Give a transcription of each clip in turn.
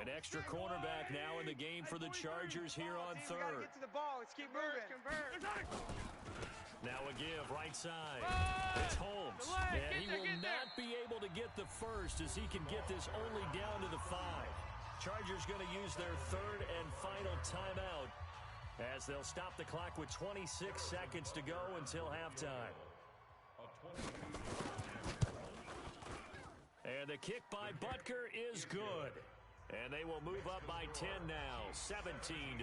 An extra cornerback now in the game for the Chargers here on third. Get to the ball. Let's keep moving. Now a give right side. It's Holmes. And he will not be able to get the first as he can get this only down to the 5. Chargers going to use their third and final timeout as they'll stop the clock with 26 seconds to go until halftime. And the kick by Butker is good. And they will move up by 10 now, 17-7.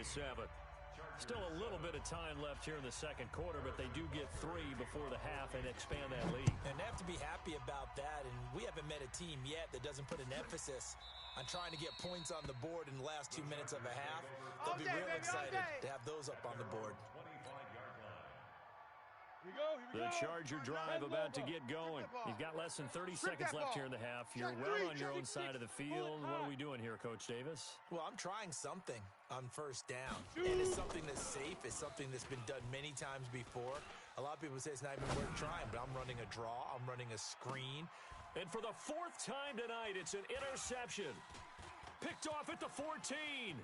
Still a little bit of time left here in the second quarter, but they do get 3 before the half and expand that lead. And they have to be happy about that, and we haven't met a team yet that doesn't put an emphasis on trying to get points on the board in the last 2 minutes of a half. They'll be real excited to have those up on the board. The Charger drive about to get going. You've got less than 30 seconds left here in the half. You're well on your own side of the field. What are we doing here, Coach Davis? Well, I'm trying something on first down. And it's something that's safe. It's something that's been done many times before. A lot of people say it's not even worth trying, but I'm running a draw. I'm running a screen. And for the 4th time tonight, it's an interception. Picked off at the 14.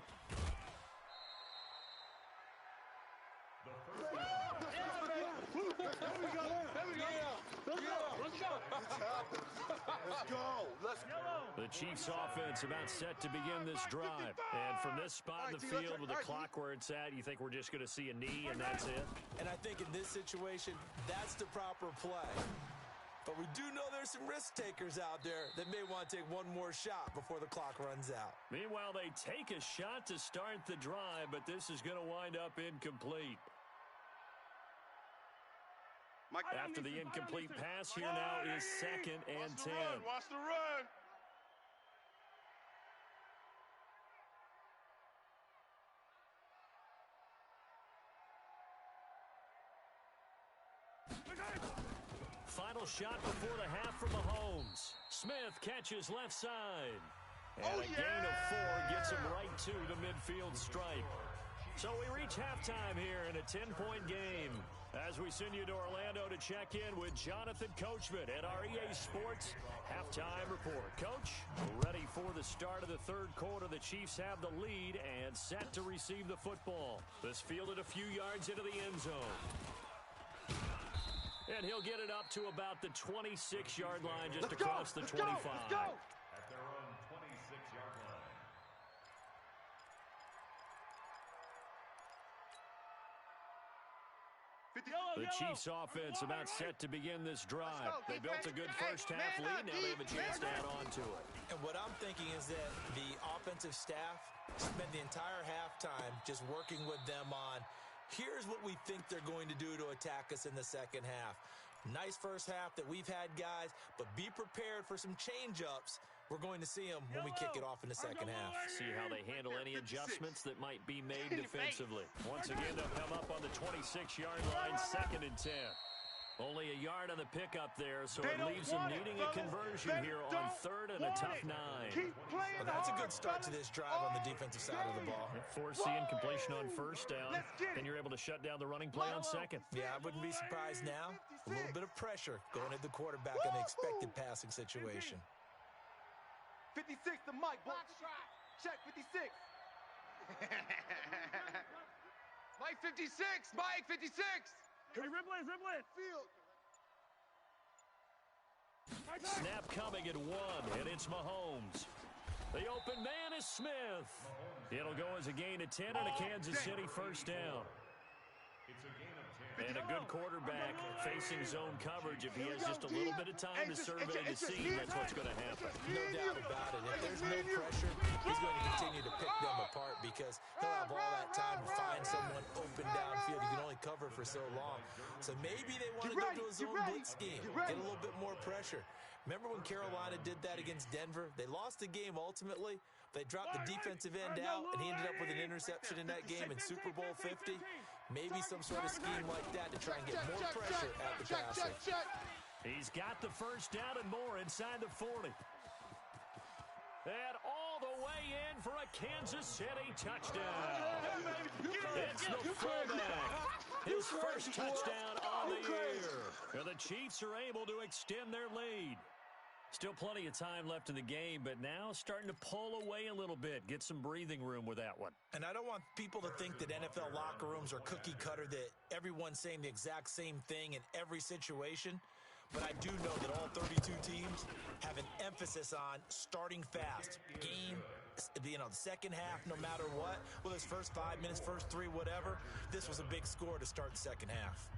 Let's go. The Chiefs offense about set to begin this drive. And from this spot in the field with the clock where it's at, you think we're just going to see a knee and that's it? And I think in this situation, that's the proper play. But we do know there's some risk takers out there that may want to take one more shot before the clock runs out. Meanwhile, they take a shot to start the drive, but this is going to wind up incomplete. After the incomplete pass, here now is 2nd and 10. Watch the run. Final shot before the half for Mahomes. Smith catches left side. And a gain of 4 gets him right to the midfield stripe. So we reach halftime here in a 10-point game as we send you to Orlando to check in with Jonathan Coachman at our EA Sports Halftime Report. Coach, ready for the start of the third quarter. The Chiefs have the lead and set to receive the football. This fielded a few yards into the end zone. And he'll get it up to about the 26-yard line just across the 25. Let's go. At their own 26-yard line. The Chiefs offense about set to begin this drive. They built a good first half lead. Now they have a chance to add on to it. And what I'm thinking is that the offensive staff spent the entire halftime just working with them on, here's what we think they're going to do to attack us in the second half. Nice first half that we've had, guys, but be prepared for some change-ups. We're going to see them when we kick it off in the second half. See how they handle any adjustments that might be made defensively. Once again, they'll come up on the 26-yard line, 2nd and 10. Only a yard on the pickup there, so it leaves them needing a conversion here on 3rd and a tough 9. Well, that's a good start to this drive on the defensive side of the ball. Force the incompletion on first down, then you're able to shut down the running play on 2nd. Yeah, I wouldn't be surprised now. A little bit of pressure going at the quarterback in the expected passing situation. 56, the mic, boy. Check 56. Mike 56, Mike 56. Hey, Riblett. Field. Snap coming at 1, and it's Mahomes. The open man is Smith. It'll go as a gain of 10 and a Kansas City first down. It's a gain of 10. And a good quarterback facing zone coverage. If he has just a little bit of time to survey the scene, that's what's going to happen. No doubt about it. If there's no pressure, he's going to continue to pick them apart because he'll have all that time to find someone open downfield. He can only cover for so long. So maybe they want to go to a zone blitz scheme, get a little bit more pressure. Remember when Carolina did that against Denver? They lost the game ultimately. They dropped the defensive end out, and he ended up with an interception in that game in Super Bowl 50. Maybe some sort of scheme like that to try and get more pressure at the passer. He's got the first down and more inside the 40. And all the way in for a Kansas City touchdown. It's the fullback. His first touchdown on the year. And the Chiefs are able to extend their lead. Still plenty of time left in the game, but now starting to pull away a little bit. Get some breathing room with that one. And I don't want people to think that NFL locker rooms are cookie cutter, that everyone's saying the exact same thing in every situation. But I do know that all 32 teams have an emphasis on starting fast. Game, the second half, no matter what, whether it's first 5 minutes, first 3, whatever, this was a big score to start the second half.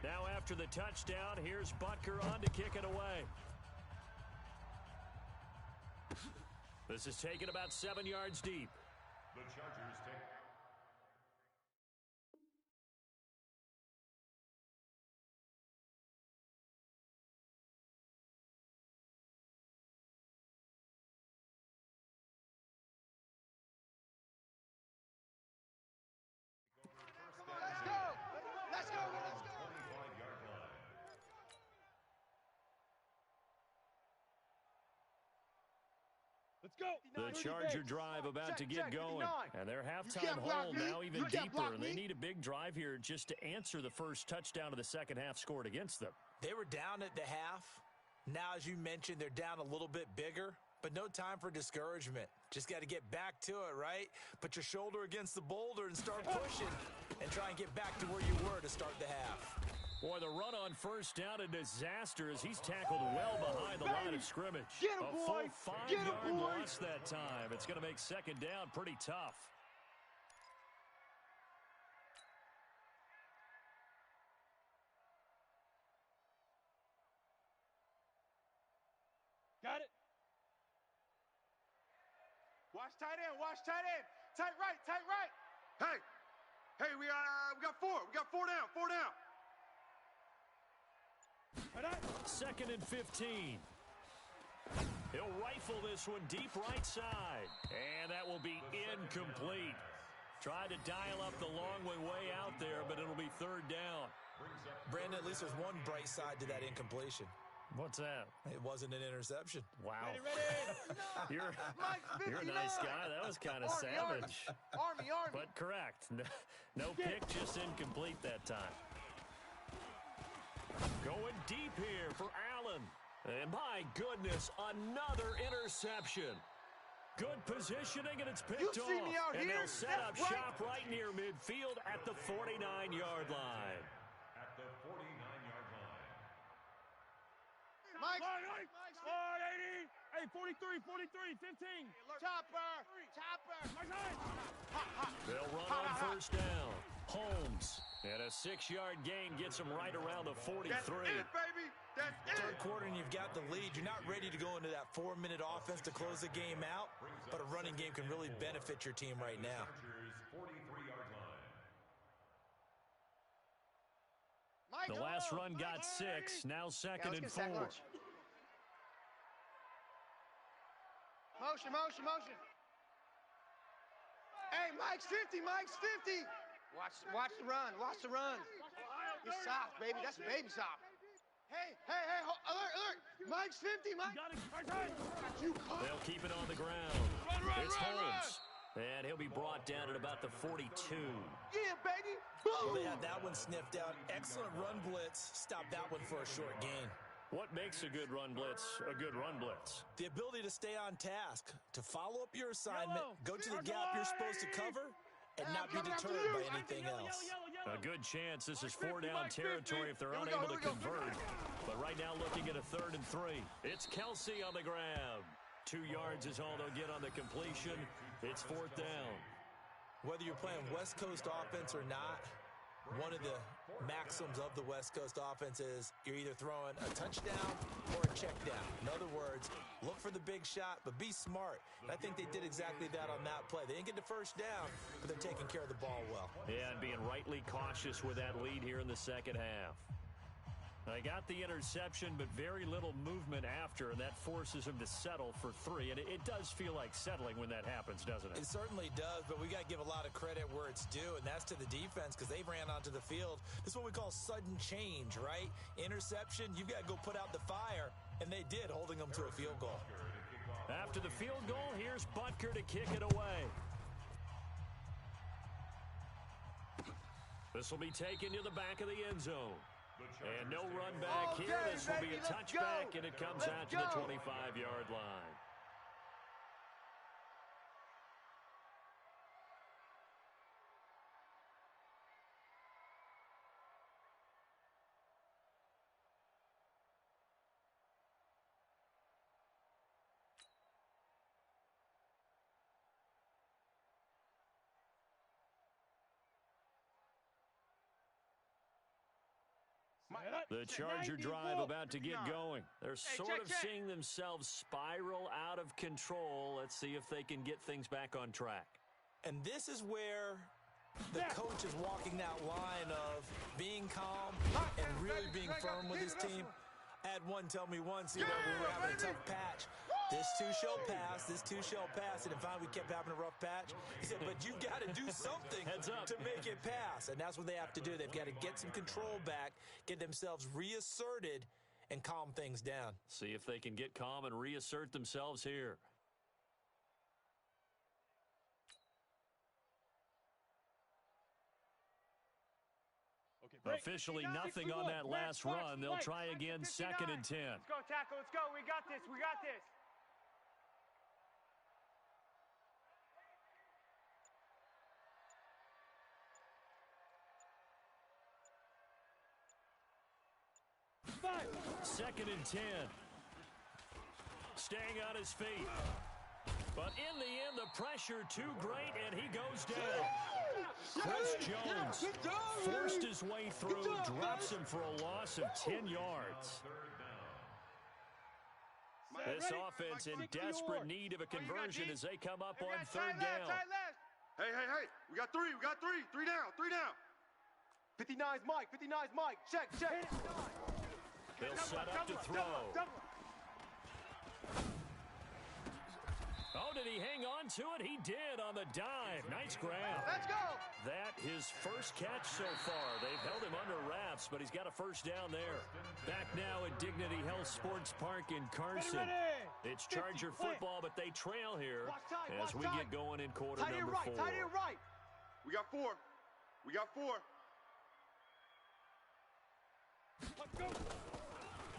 Now after the touchdown, here's Butker on to kick it away. This is taken about 7 yards deep. The Chargers take. Let's go! Let's go! Let's go! 25-yard line. Let's go! The Charger drive about to get going. And their halftime hole now even deeper. And they need a big drive here just to answer the first touchdown of the second half scored against them. They were down at the half. Now, as you mentioned, they're down a little bit bigger, but no time for discouragement. Just got to get back to it, right? Put your shoulder against the boulder and start pushing and try and get back to where you were to start the half. Boy, the run on first down, a disaster as he's tackled well behind the line of scrimmage. Get him, A boy. full Get him, 5-yard boy. loss that time. It's going to make second down pretty tough. Got it. Watch tight end. Watch tight end. Tight right. Tight right. Hey, we got 4. We got 4 down. 4 down. Second and 15. He'll rifle this one deep right side. And that will be incomplete. Tried to dial up the long way out there, but it'll be third down. Brandon, at least there's one bright side to that incompletion. What's that? It wasn't an interception. Wow. Ready. You're Mike a 59. nice guy. That was kind of Army. savage. Army. But correct. No pick, just incomplete that time. Going deep here for Allen. And my goodness, another interception. Good positioning, and it's picked You off. see me out and here? they'll set up That's right. shop right near midfield at the 49-yard line. At the 49-yard line. Mike. 180. Hey, 43, 15. Chopper. They'll run on first down. Holmes. And a 6-yard gain gets him right around the 43. That's it, baby. That's it. Third quarter and you've got the lead. You're not ready to go into that 4-minute offense to close the game out, but a running game can really benefit your team right now. Chargers 43-yard line. Mike, The last run got 6. Now second and 4. Motion. Hey, Mike's 50. Watch the run. You're soft, baby. That's baby soft. Hey, alert. Mike's 50, Mike. Got it. Right side. You caught. They'll keep it on the ground. It's Holmes. And he'll be brought down at about the 42. Yeah, baby. Well, Boom. they had that one sniffed out. Excellent run blitz. Stop that one for a short gain. What makes a good run blitz a good run blitz? The ability to stay on task, to follow up your assignment, go to the gap you're supposed to cover, and not be deterred by anything else. A good chance this is 4-down territory if they're unable to convert. But right now looking at a 3rd and 3. It's Kelsey on the ground. 2 yards is all they'll get on the completion. It's 4th down. Whether you're playing West Coast offense or not, one of the maxims of the West Coast offense is you're either throwing a touchdown or a check down. In other words, look for the big shot, but be smart. And I think they did exactly that on that play. They didn't get the first down, but they're taking care of the ball well. Yeah, and being rightly cautious with that lead here in the second half. They got the interception, but very little movement after, and that forces him to settle for 3. And it does feel like settling when that happens, doesn't it? It certainly does, but we got to give a lot of credit where it's due, and that's to the defense because they ran onto the field. This is what we call sudden change, right? Interception, you've got to go put out the fire, and they did, holding them to a field goal. After the field goal, here's Butker to kick it away. This will be taken to the back of the end zone. And no run back here. This will be a touchback, and it comes out to the 25-yard line. The Charger drive about to get going. They're sort of seeing themselves spiral out of control. Let's see if they can get things back on track. And this is where the coach is walking that line of being calm and really being firm with his team. I had one tell me once, we were having a tough patch. This too shall pass, this too shall pass. And finally, we kept having a rough patch. He said, but you got to do something to make it pass. And that's what they have to do. They've got to get some control back, get themselves reasserted, and calm things down. See if they can get calm and reassert themselves here. Officially nothing on that last run. They'll try again, 2nd and 10. Let's go, tackle. Let's go. We got this. We got this. Second and 10. Staying on his feet. But in the end, the pressure too great, and he goes down. Chris Jones forced his way through, drops him for a loss of 10 yards. This offense in desperate need of a conversion as they come up on 3rd down. Hey, we got 3, we got 3. 3 down. 59's Mike, check. They'll set up to throw. Oh, did he hang on to it? He did on the dive. Nice grab. Let's go. That his first catch so far. They've held him under wraps, but he's got a first down there. Back now at Dignity Health Sports Park in Carson. It's Charger football, but they trail here as we get going in quarter number 4. Tight end right. We got 4. Let's go.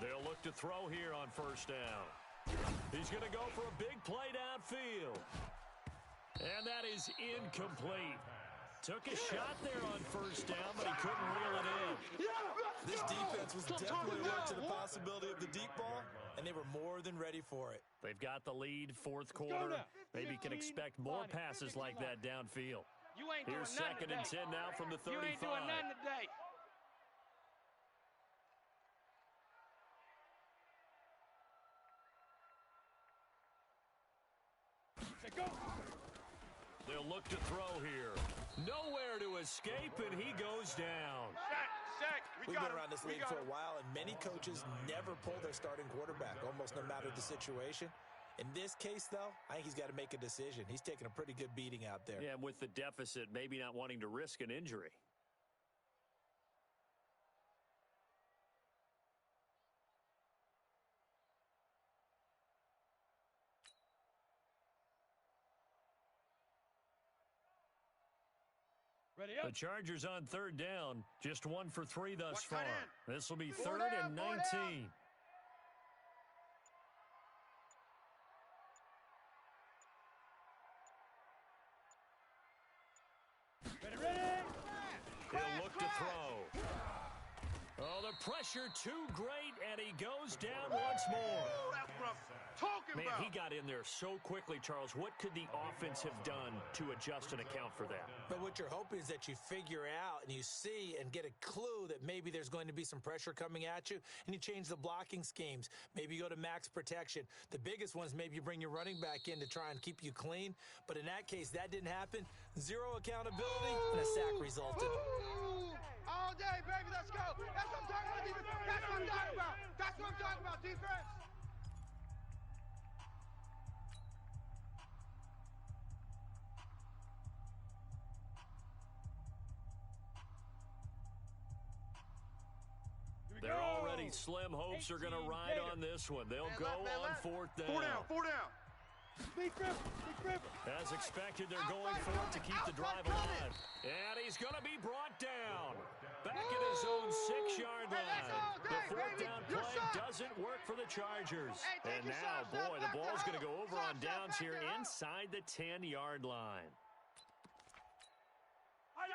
They'll look to throw here on 1st down. He's going to go for a big play downfield. And that is incomplete. Took a shot there on 1st down, but he couldn't reel it in. This defense was definitely alert to the possibility of the deep ball, and they were more than ready for it. They've got the lead, 4th quarter. Maybe can expect more passes like that downfield. Here's 2nd and 10 now from the 35. You ain't doing nothing today. They'll look to throw here. Nowhere to escape, and he goes down. We've been around this league for a while, and many coaches never pull their starting quarterback, almost no matter the situation. In this case, though, I think he's got to make a decision. He's taking a pretty good beating out there. Yeah, and with the deficit, maybe not wanting to risk an injury. The Chargers on 3rd down. Just 1 for 3 thus far. This will be 3rd and 19. He'll look to throw. Oh, the pressure too great, and he goes down once more. what I'm talking Man, about. he got in there so quickly, Charles. What could the offense have done to adjust and account for that? But what you're hoping is that you figure out and you see and get a clue that maybe there's going to be some pressure coming at you, and you change the blocking schemes. Maybe you go to max protection. The biggest one is maybe you bring your running back in to try and keep you clean. But in that case, that didn't happen. Zero accountability, and a sack resulted. All day, baby, let's go. That's what I'm talking about, defense. That's what I'm talking about. That's what I'm talking about, defense. They're already slim hopes are going to ride on this one. They'll go on fourth down. Four down. Big rip. As expected, they're going for it to keep the drive alive. And he's going to be brought down. Back at his own 6-yard line. The fourth down play doesn't work for the Chargers. And now, boy, the ball's going to go over on downs here inside the 10-yard line.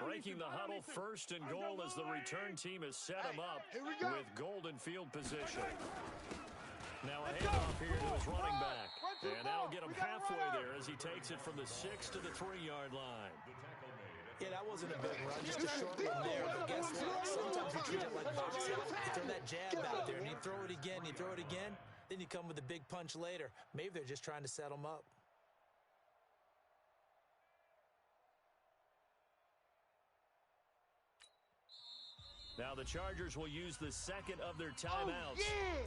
Breaking the huddle, first and goal as the return team has set him up with golden field position. Now a handoff here to his running back. And that'll get him halfway there as he takes it from the 6 to the 3-yard line. Yeah, that wasn't a big run, just a short one there. But guess what? Sometimes you treat it like boxing. You throw that jab out there, and you throw it again, then you come with a big punch later. Maybe they're just trying to set him up. Now the Chargers will use the second of their timeouts.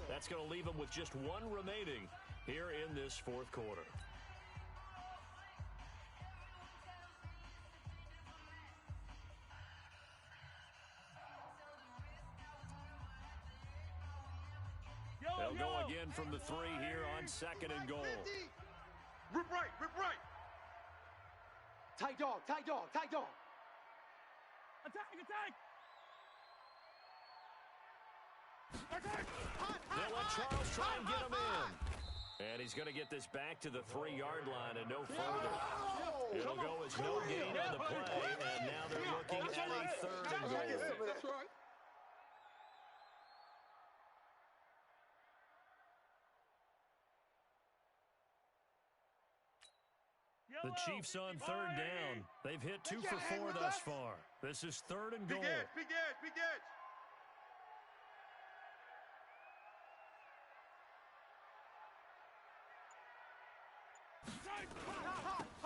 That's going to leave them with just one remaining here in this fourth quarter. They'll go again from the 3 here on second and goal. Rip right. Tight dog. Attack. They'll let Charles try and get him in. And he's going to get this back to the 3-yard line and no further. It'll go as no gain on the play, and now they're looking at a third and goal. That's right. The Chiefs on third down. They've hit 2 for 4 thus far. This is third and goal. Big edge.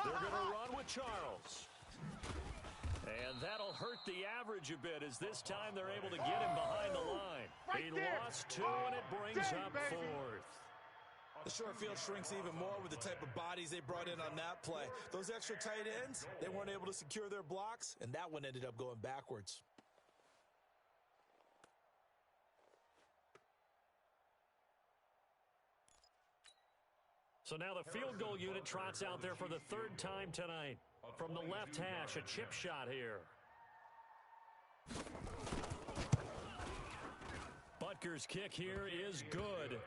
They're going to run with Charles. And that'll hurt the average a bit as this time they're able to get him behind the line. He lost 2, and it brings up fourth. The short field shrinks even more with the type of bodies they brought in on that play. Those extra tight ends, they weren't able to secure their blocks, and that one ended up going backwards. So now the field goal unit trots out there for the third time tonight. From the left hash, a chip shot here. Butker's kick here is good.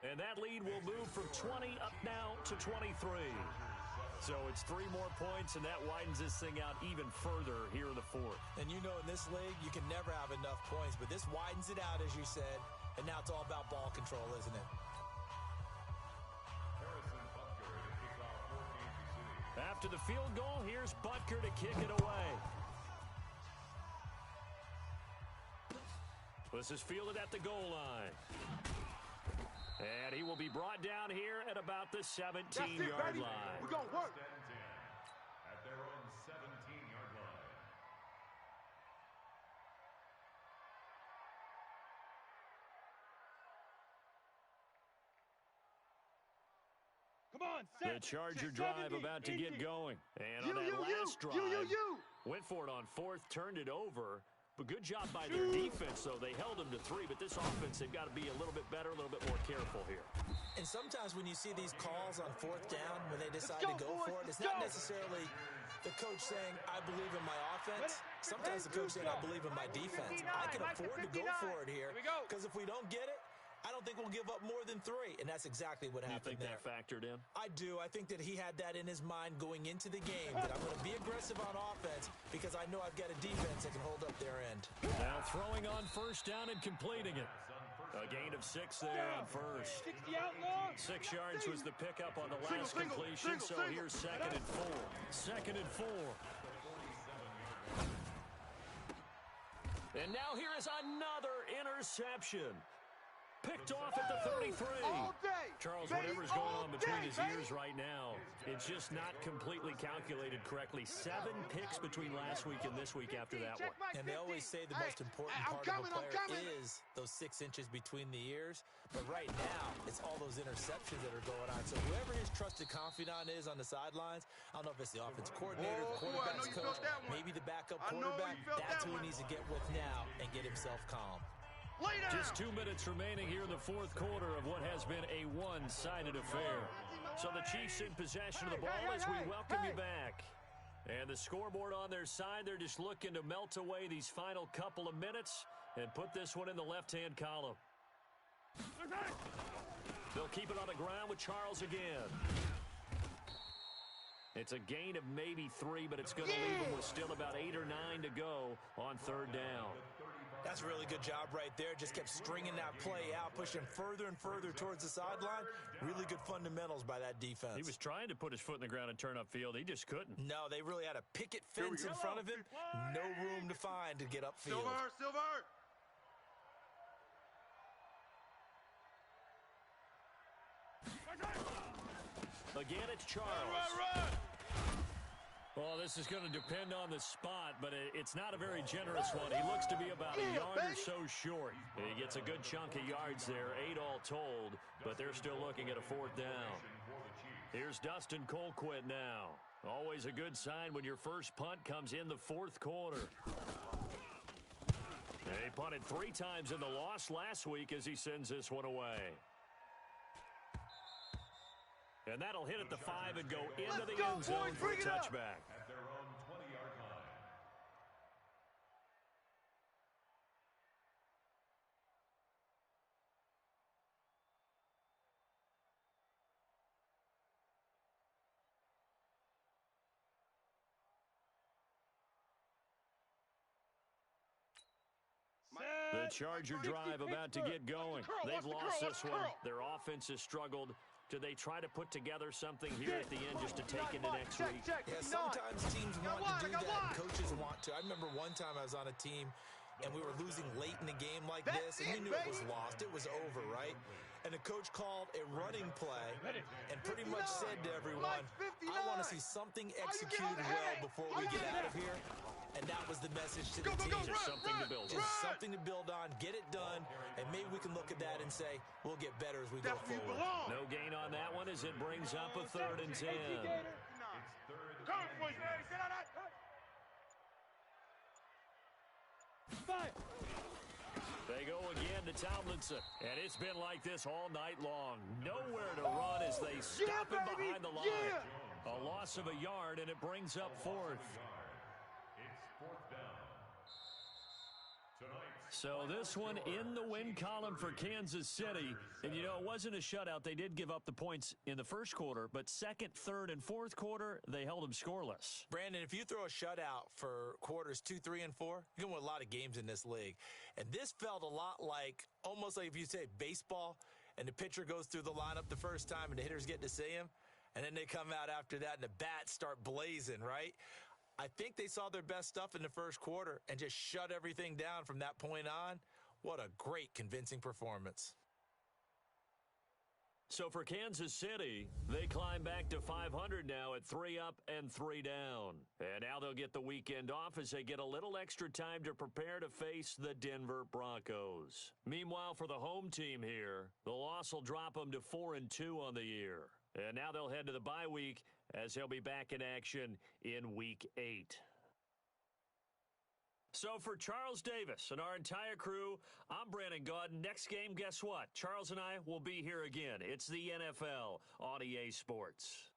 And that lead will move from 20 up now to 23. So it's 3 more points, and that widens this thing out even further here in the fourth. And you know in this league, you can never have enough points, but this widens it out, as you said, and now it's all about ball control, isn't it? After the field goal, here's Butker to kick it away. This is fielded at the goal line. And he will be brought down here at about the 17-yard line. We're going to work. At their own 17-yard line. Come on, The Charger drive about to get going. And on that last drive, went for it on fourth, turned it over. But good job by their defense, though. They held them to 3, but this offense, they've got to be a little bit better, a little bit more careful here. And sometimes when you see these calls on fourth down, when they decide to go for it, it's not necessarily the coach saying, I believe in my offense. Sometimes the coach saying, I believe in my defense. I can afford to go for it here, because if we don't get it, I don't think we'll give up more than 3, and that's exactly what happened there. You think that factored in? I do. I think that he had that in his mind going into the game, that I'm going to be aggressive on offense because I know I've got a defense that can hold up their end. Now throwing on first down and completing it. A gain of 6 there on first. 60 out long. 6 yards was the pickup on the last completion, so here's 2nd and 4. 2nd and 4. And now here is another interception. Picked off at the 33. All day. Charles, baby, whatever's going all on between day, his baby. ears right now, it's just not completely calculated correctly. 7 picks between last week and this week after that one. And they always say the most important part of a player is those 6 inches between the ears. But right now, it's all those interceptions that are going on. So whoever his trusted confidant is on the sidelines, I don't know if it's the offensive coordinator, the quarterback's coach, maybe the backup quarterback, that's who he needs to get with now and get himself calm. Just 2 minutes remaining here in the 4th quarter of what has been a one-sided affair. So the Chiefs in possession of the ball as we welcome you back. And the scoreboard on their side, they're just looking to melt away these final couple of minutes and put this one in the left-hand column. They'll keep it on the ground with Charles again. It's a gain of maybe 3, but it's going to leave them with still about 8 or 9 to go on 3rd down. That's a really good job right there. Just kept stringing that play out, pushing further and further towards the sideline. Really good fundamentals by that defense. He was trying to put his foot in the ground and turn upfield. He just couldn't. No, they really had a picket fence in front of him. No room to find to get upfield. Silver. Again, it's Charles. Run. Well, this is going to depend on the spot, but it's not a very generous one. He looks to be about a yard or so short. He gets a good chunk of yards there, 8 all told, but they're still looking at a 4th down. Here's Dustin Colquitt now. Always a good sign when your first punt comes in the 4th quarter. He punted 3 times in the loss last week as he sends this one away. And that'll hit at the 5 and go into the end zone for a touchback. At their own 20-yard line. The Charger drive about to get going. They've lost this one. Their offense has struggled. Do they try to put together something here at the end just to take into next week? Yeah, sometimes teams want to do that, and coaches want to. I remember one time I was on a team, and we were losing late in a game like this, and we knew it was lost. It was over, right? And the coach called a running play and pretty much said to everyone, I want to see something executed well before we get out of here. And that was the message to the team. Just something to build on. Just something to build on, get it done, and maybe we can look at that and say, we'll get better as we go forward. No gain on that one as it brings up a 3rd and 10. They go again to Tomlinson, and it's been like this all night long. Nowhere to run as they stop him behind the line. A loss of a yard, and it brings up 4th. It's 4th down. Tonight. So this one in the win column for Kansas City. And, you know, it wasn't a shutout. They did give up the points in the first quarter, but 2nd, 3rd, and 4th quarter, they held them scoreless. Brandon, if you throw a shutout for quarters 2, 3, and 4, you're going to win a lot of games in this league. And this felt a lot like, almost like if you say baseball, and the pitcher goes through the lineup the first time, and the hitters get to see him, and then they come out after that, and the bats start blazing, right? I think they saw their best stuff in the first quarter and just shut everything down from that point on. What a great, convincing performance. So for Kansas City, they climb back to 500 now at 3 up and 3 down. And now they'll get the weekend off as they get a little extra time to prepare to face the Denver Broncos. Meanwhile, for the home team here, the loss will drop them to 4 and 2 on the year. And now they'll head to the bye week as they'll be back in action in Week 8. So for Charles Davis and our entire crew, I'm Brandon Gaudin. Next game, guess what? Charles and I will be here again. It's the NFL on EA Sports.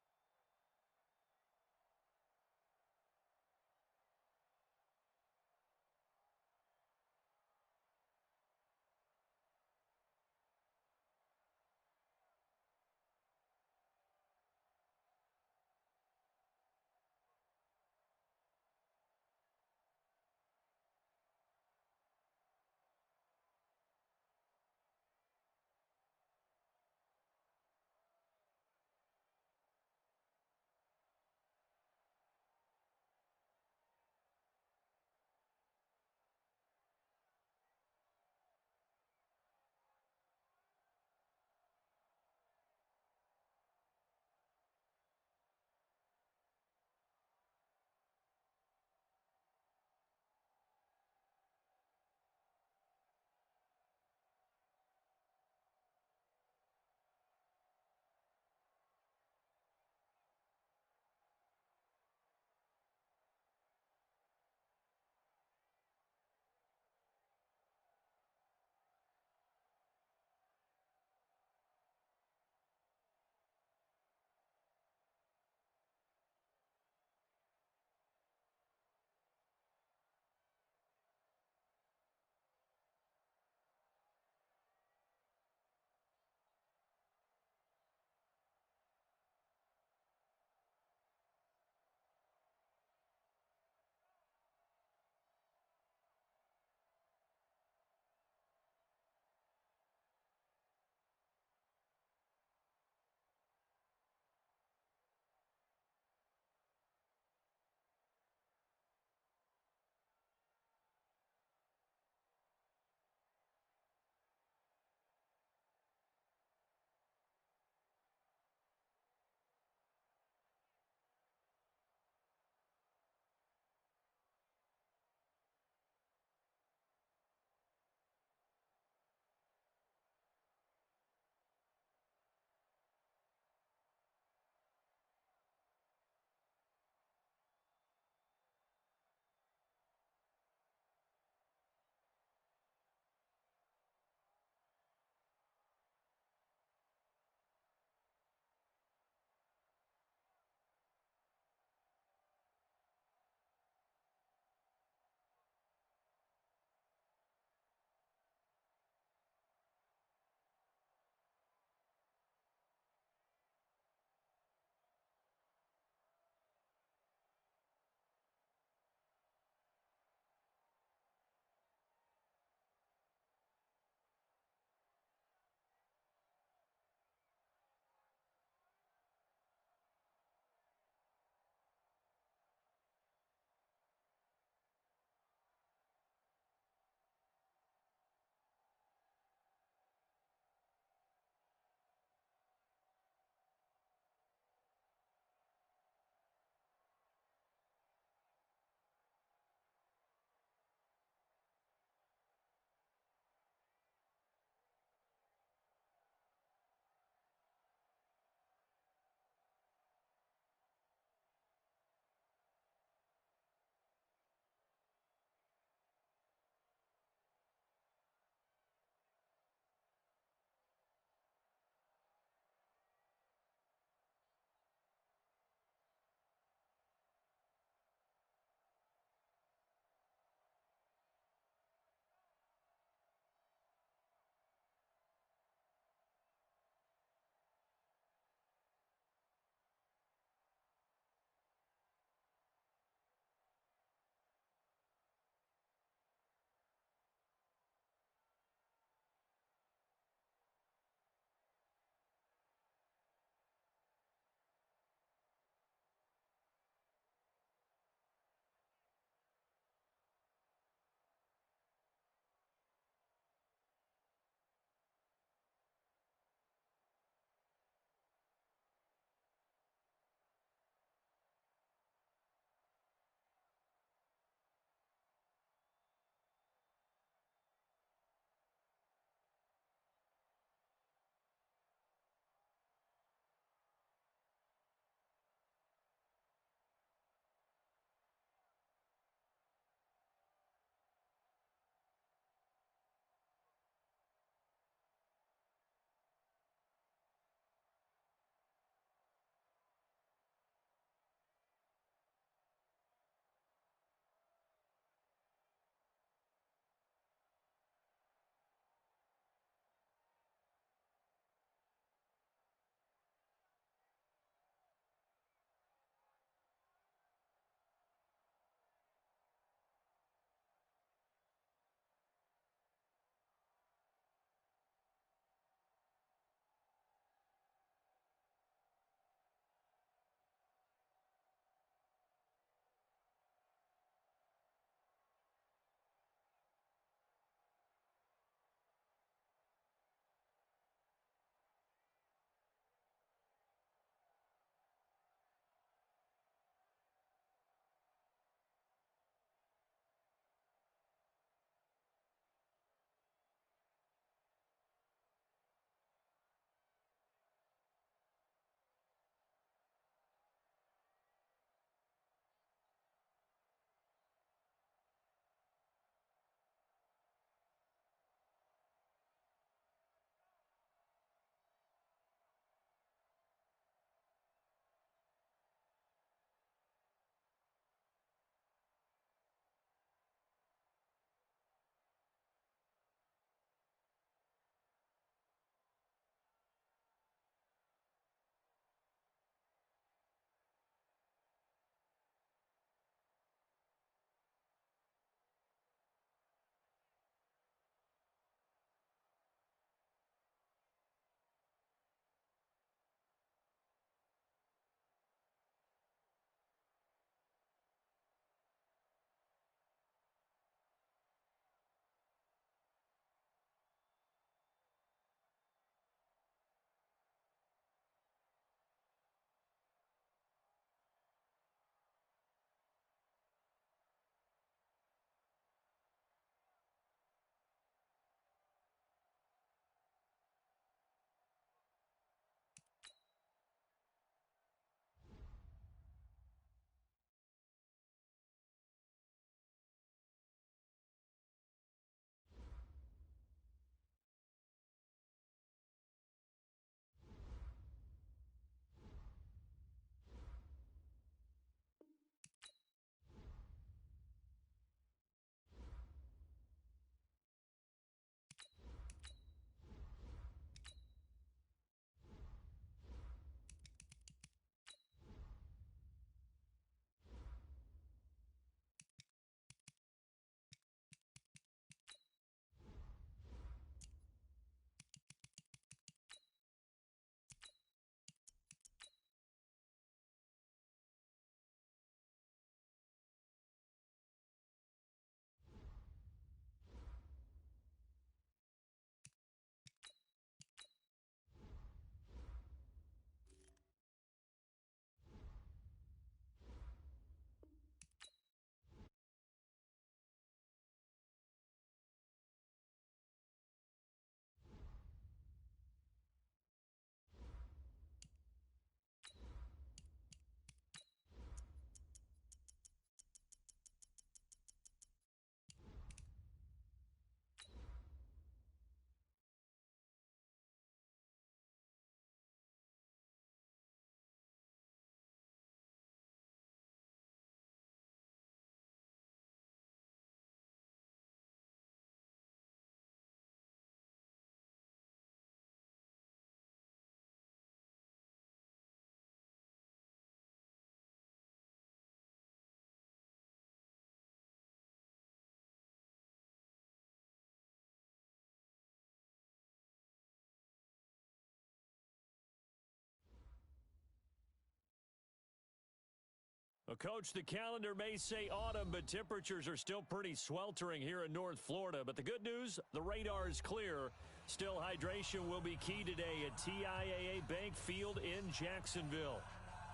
Well, Coach, the calendar may say autumn, but temperatures are still pretty sweltering here in North Florida. But the good news, the radar is clear. Still, hydration will be key today at TIAA Bank Field in Jacksonville.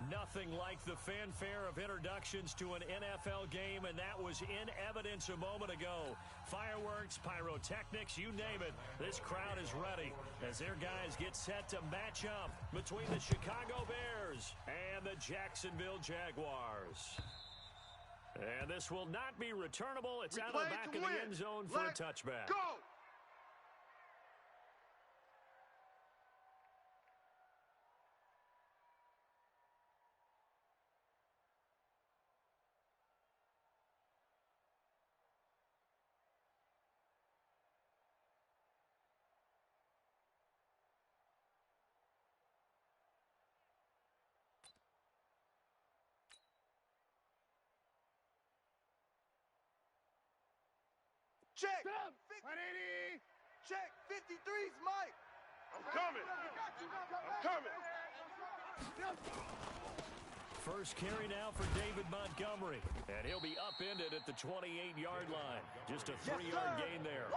Nothing like the fanfare of introductions to an NFL game, and that was in evidence a moment ago. Fireworks, pyrotechnics, you name it. This crowd is ready as their guys get set to match up between the Chicago Bears and the Jacksonville Jaguars. And this will not be returnable. It's out of the back of the end zone for a touchback. Go! Check! 180! Check! 53's Mike! I'm coming! I'm coming! First carry now for David Montgomery, and he'll be upended at the 28-yard line. Just a 3-yard gain there.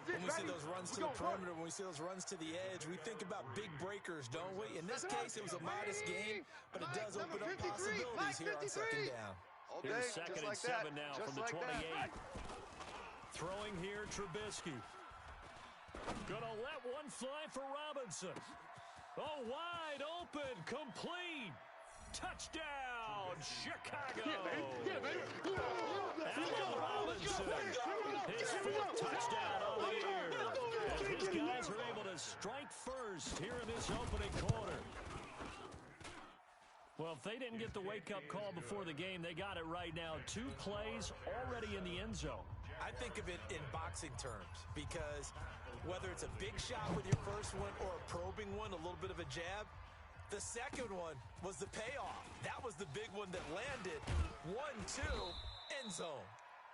When we see those runs to the perimeter, when we see those runs to the edge, we think about big breakers, don't we? In this case, it was a modest gain, but it does open up possibilities here on second down. Here's second and 7 now from the 28. Throwing here, Trubisky. Gonna let one fly for Robinson. Oh, wide open, complete. Touchdown, Chicago. Allen Robinson, his 4th touchdown on the year. And his guys are able to strike first here in this opening quarter. Well, if they didn't get the wake-up call before the game, they got it right now. 2 plays already in the end zone. I think of it in boxing terms because whether it's a big shot with your first one or a probing one, a little bit of a jab, the second one was the payoff. That was the big one that landed. 1-2, end zone.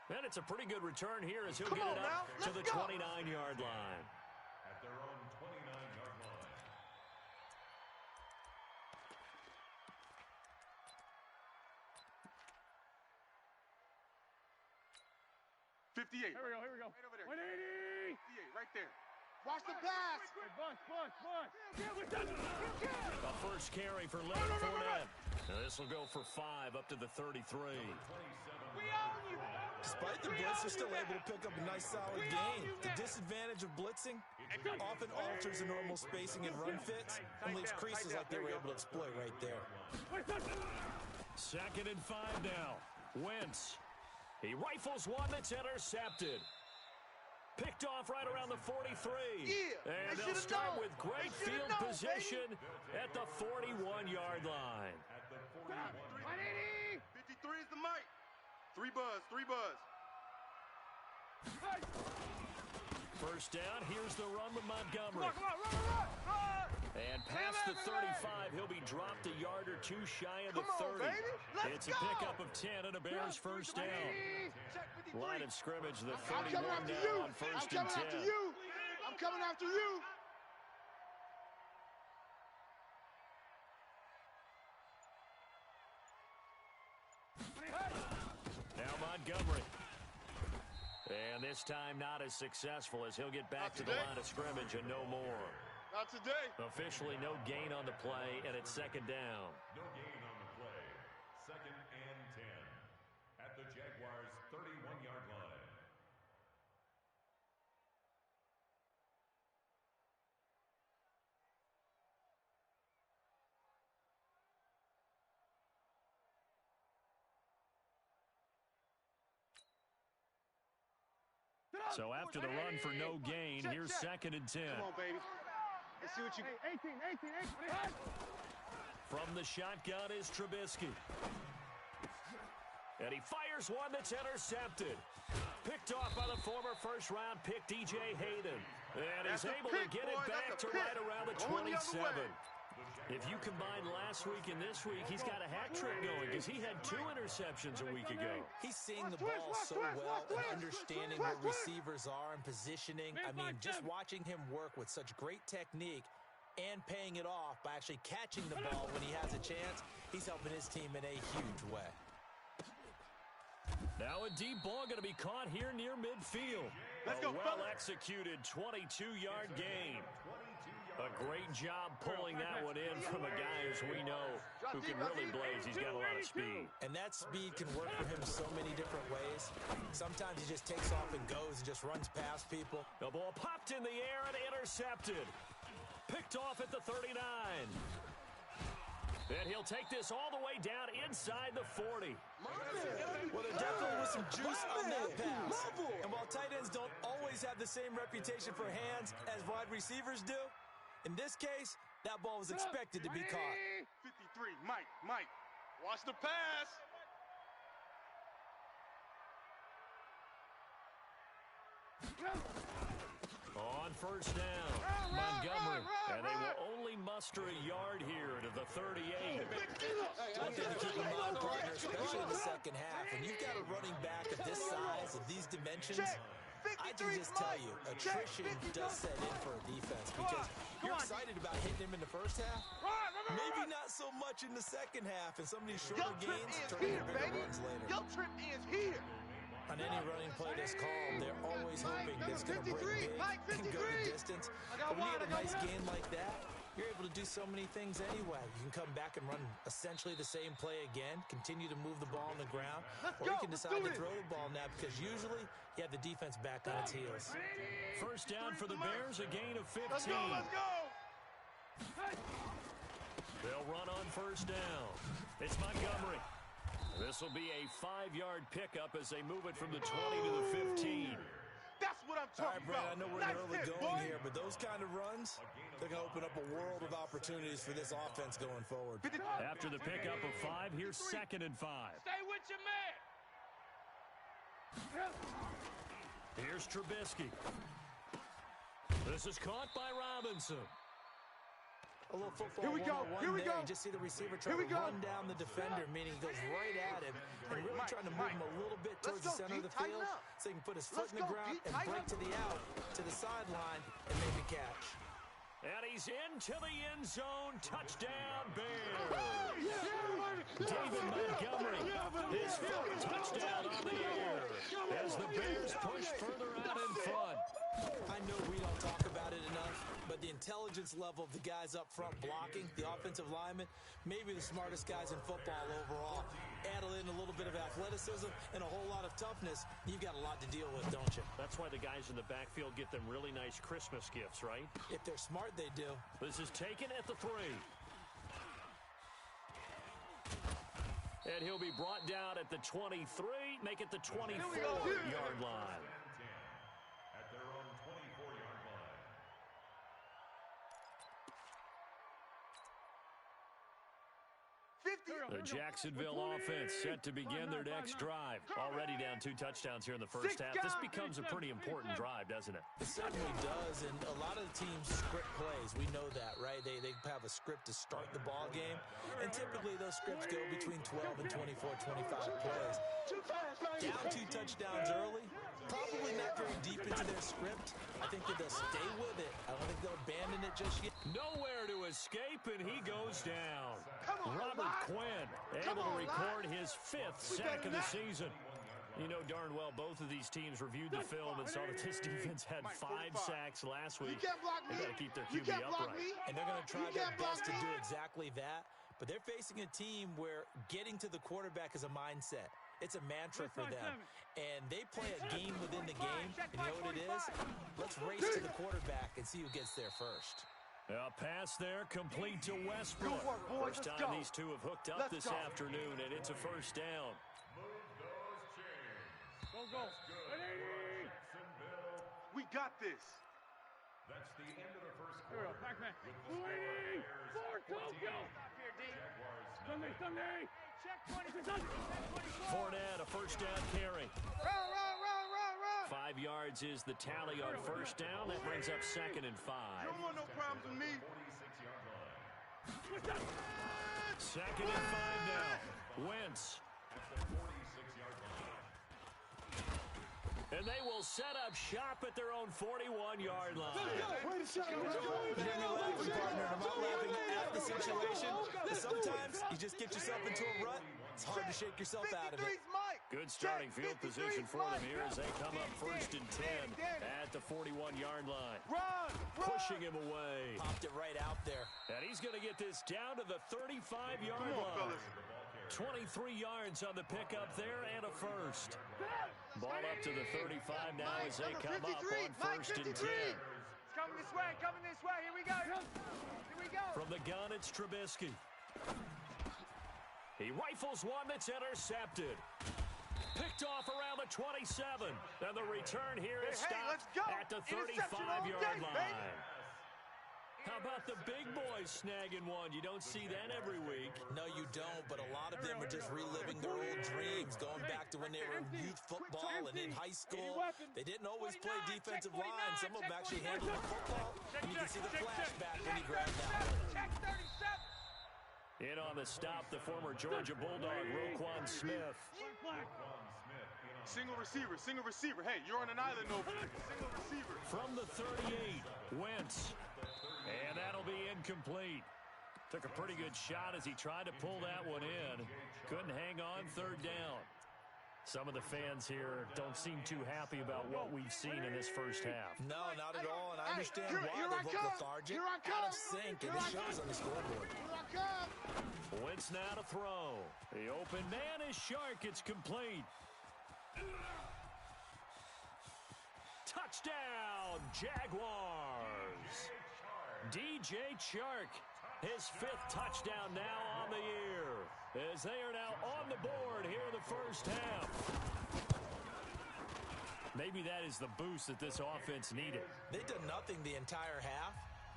And it's a pretty good return here as he'll get it up to the 29-yard line. At their own 29-yard line. 58. Here we go. Right over there. 180. 58, right there. Watch the pass! Hey, bunch. A first carry for Leonard Fournette. Now this will go for 5 up to the 33. Despite the blitz, they're still able to pick up a nice solid gain. The disadvantage of blitzing often alters the normal spacing and run fits and leaves creases like they were able to exploit right there. Second and 5 now. Wentz. He rifles one that's intercepted. Picked off right around the 43. And they'll start with great field position at the 41-yard line. At the 41-yard line. 53 is the mic. 3 buzz. First down, here's the run with Montgomery. Run. And past the 35, he'll be dropped a yard or 2 shy of the 30. It's a pickup of 10 and a Bears first down. Line of scrimmage, the 31 now on first and 10. I'm coming after you. Now Montgomery. And this time not as successful as he'll get back to the line of scrimmage and no more. Not today. Officially no gain on the play, and it's second down. No gain on the play. Second and 10. At the Jaguars' 31-yard line. So after the run for no gain, here's second and 10. Come on, baby. Let's see what you... 18. From the shotgun is Trubisky. And he fires one that's intercepted. Picked off by the former first-round pick, DJ Hayden. And he's able to get it back to right around the 27. If you combine last week and this week, he's got a hat trick going because he had 2 interceptions a week ago. He's seeing the ball so well and understanding where receivers are and positioning. I mean, just watching him work with such great technique and paying it off by actually catching the ball when he has a chance. He's helping his team in a huge way. Now a deep ball going to be caught here near midfield. Let's go, well-executed 22-yard gain. A great job pulling that one in from a guy, as we know, who can really blaze. He's got a lot of speed. And that speed can work for him so many different ways. Sometimes he just takes off and goes and just runs past people. The ball popped in the air and intercepted. Picked off at the 39. And he'll take this all the way down inside the 40. Well, there definitely was some juice on that pass. And while tight ends don't always have the same reputation for hands as wide receivers do, in this case, that ball was expected to be caught. 53, Mike. Watch the pass. On first down, Montgomery, and they will only muster a yard here to the 38. One thing to keep in mind, partner, especially in the second half, when you've got a running back of this size, of these dimensions, I can just tell you, attrition does set in for a defense because you're excited about hitting him in the first half, maybe not so much in the second half, and some of these shorter gains turn into bigger runs later. Your trip ends here. On any running play that's called, they're always hoping that it's going to break big and go the distance. But when you get a nice gain like that, you're able to do so many things anyway. You can come back and run essentially the same play again, continue to move the ball on the ground, or you can decide to throw the ball now because usually you have the defense back on its heels. First down for the Bears, a gain of 15. Let's go. They'll run on first down. It's Montgomery. This will be a 5-yard pickup as they move it from the 20 to the 15. That's what I'm All right, talking Brad, about. I know we're in early going here, but those kind of runs, they're going to open up a world of opportunities for this offense going forward. After the pickup of 5, here's 2nd and 5. Stay with your man. Here's Trubisky. This is caught by Robinson. A little football Here we go. Here we there. go. You just see the receiver trying to run down the defender, meaning he goes right at him and really trying to move him a little bit towards the center of the field so he can put his foot in the ground and break to the out, to the sideline, and make a catch. And he's into the end zone. Touchdown, Bears. David Montgomery, his 5th touchdown on the air as the Bears push further out in front. I know we don't talk about it enough, but the intelligence level of the guys up front blocking, the offensive linemen, maybe the smartest guys in football overall. Add in a little bit of athleticism and a whole lot of toughness, you've got a lot to deal with, don't you? That's why the guys in the backfield get them really nice Christmas gifts, right? If they're smart, they do. This is taken at the 3. And he'll be brought down at the 23, make it the 24-yard line. At their own 24-yard line. The Jacksonville offense set to begin their next drive. Already down 2 touchdowns here in the first half. This becomes a pretty important drive, doesn't it? It certainly does, and a lot of the teams script plays. We know that, right? They have a script to start the ball game, and typically those scripts go between 12 and 24, 25 plays. Down 2 touchdowns early, probably not very deep into their script. I think that they'll stay with it. I don't think they'll abandon it just yet. Nowhere to escape, and he goes down. Robert Quinn able to record his 5th sack of the season. You know darn well both of these teams reviewed the film and saw that this defense had 5 sacks last week. They got to keep their QB upright. And they're going to try their best to do exactly that. But they're facing a team where getting to the quarterback is a mindset. It's a mantra for them. And they play a game within the game. And you know what it is? Let's race to the quarterback and see who gets there first. A pass there complete to Westbrook. First time these two have hooked up this afternoon, and it's a first down. Go. We got this. That's the end of the first quarter. Pac-Man. With the score, Bears 14, Sunday. Fournette, a first down carry. Run. 5 yards is the tally on first down. That brings up 2nd and 5. You don't want no problems with me. 46-yard line. 2nd and 5 now. Wentz. At the 46-yard line. And they will set up shop at their own 41-yard line. I'm not laughing at the situation, but sometimes you just get yourself into a rut. It's hard to shake yourself out of it. Good starting field position for them here as they come up 1st and 10 at the 41-yard line. Pushing him away. Popped it right out there. And he's going to get this down to the 35-yard line. 23 yards on the pickup there and a first. Ball up to the 35 now as they come up on 1st and 10. It's coming this way, Here we go. From the gun, it's Trubisky. He rifles one that's intercepted. Picked off around the 27. And the return here is stopped at the 35-yard line. How about the big boys snagging one? You don't see that every week. No, you don't, but a lot of them are just reliving their old dreams, going back to when they were in youth football and in high school. They didn't always play defensive line. Some of them actually handled the football, and you can see the flashback when he grabbed that one. In on the stop, the former Georgia Bulldog, Roquan Smith. Single receiver. Hey, you're on an island over there. Single receiver. From the 38, Wentz. And that'll be incomplete. Took a pretty good shot as he tried to pull that one in. Couldn't hang on 3rd down. Some of the fans here don't seem too happy about what we've seen in this first half. No, not at all, and I understand why they look lethargic, out of sync, and it shows on the scoreboard. Wentz now to throw. The open man is Shark. It's complete. Touchdown, Jaguars. DJ Chark, his 5th touchdown now on the year, as they are now on the board here in the first half. Maybe that is the boost that this offense needed. They've done nothing the entire half,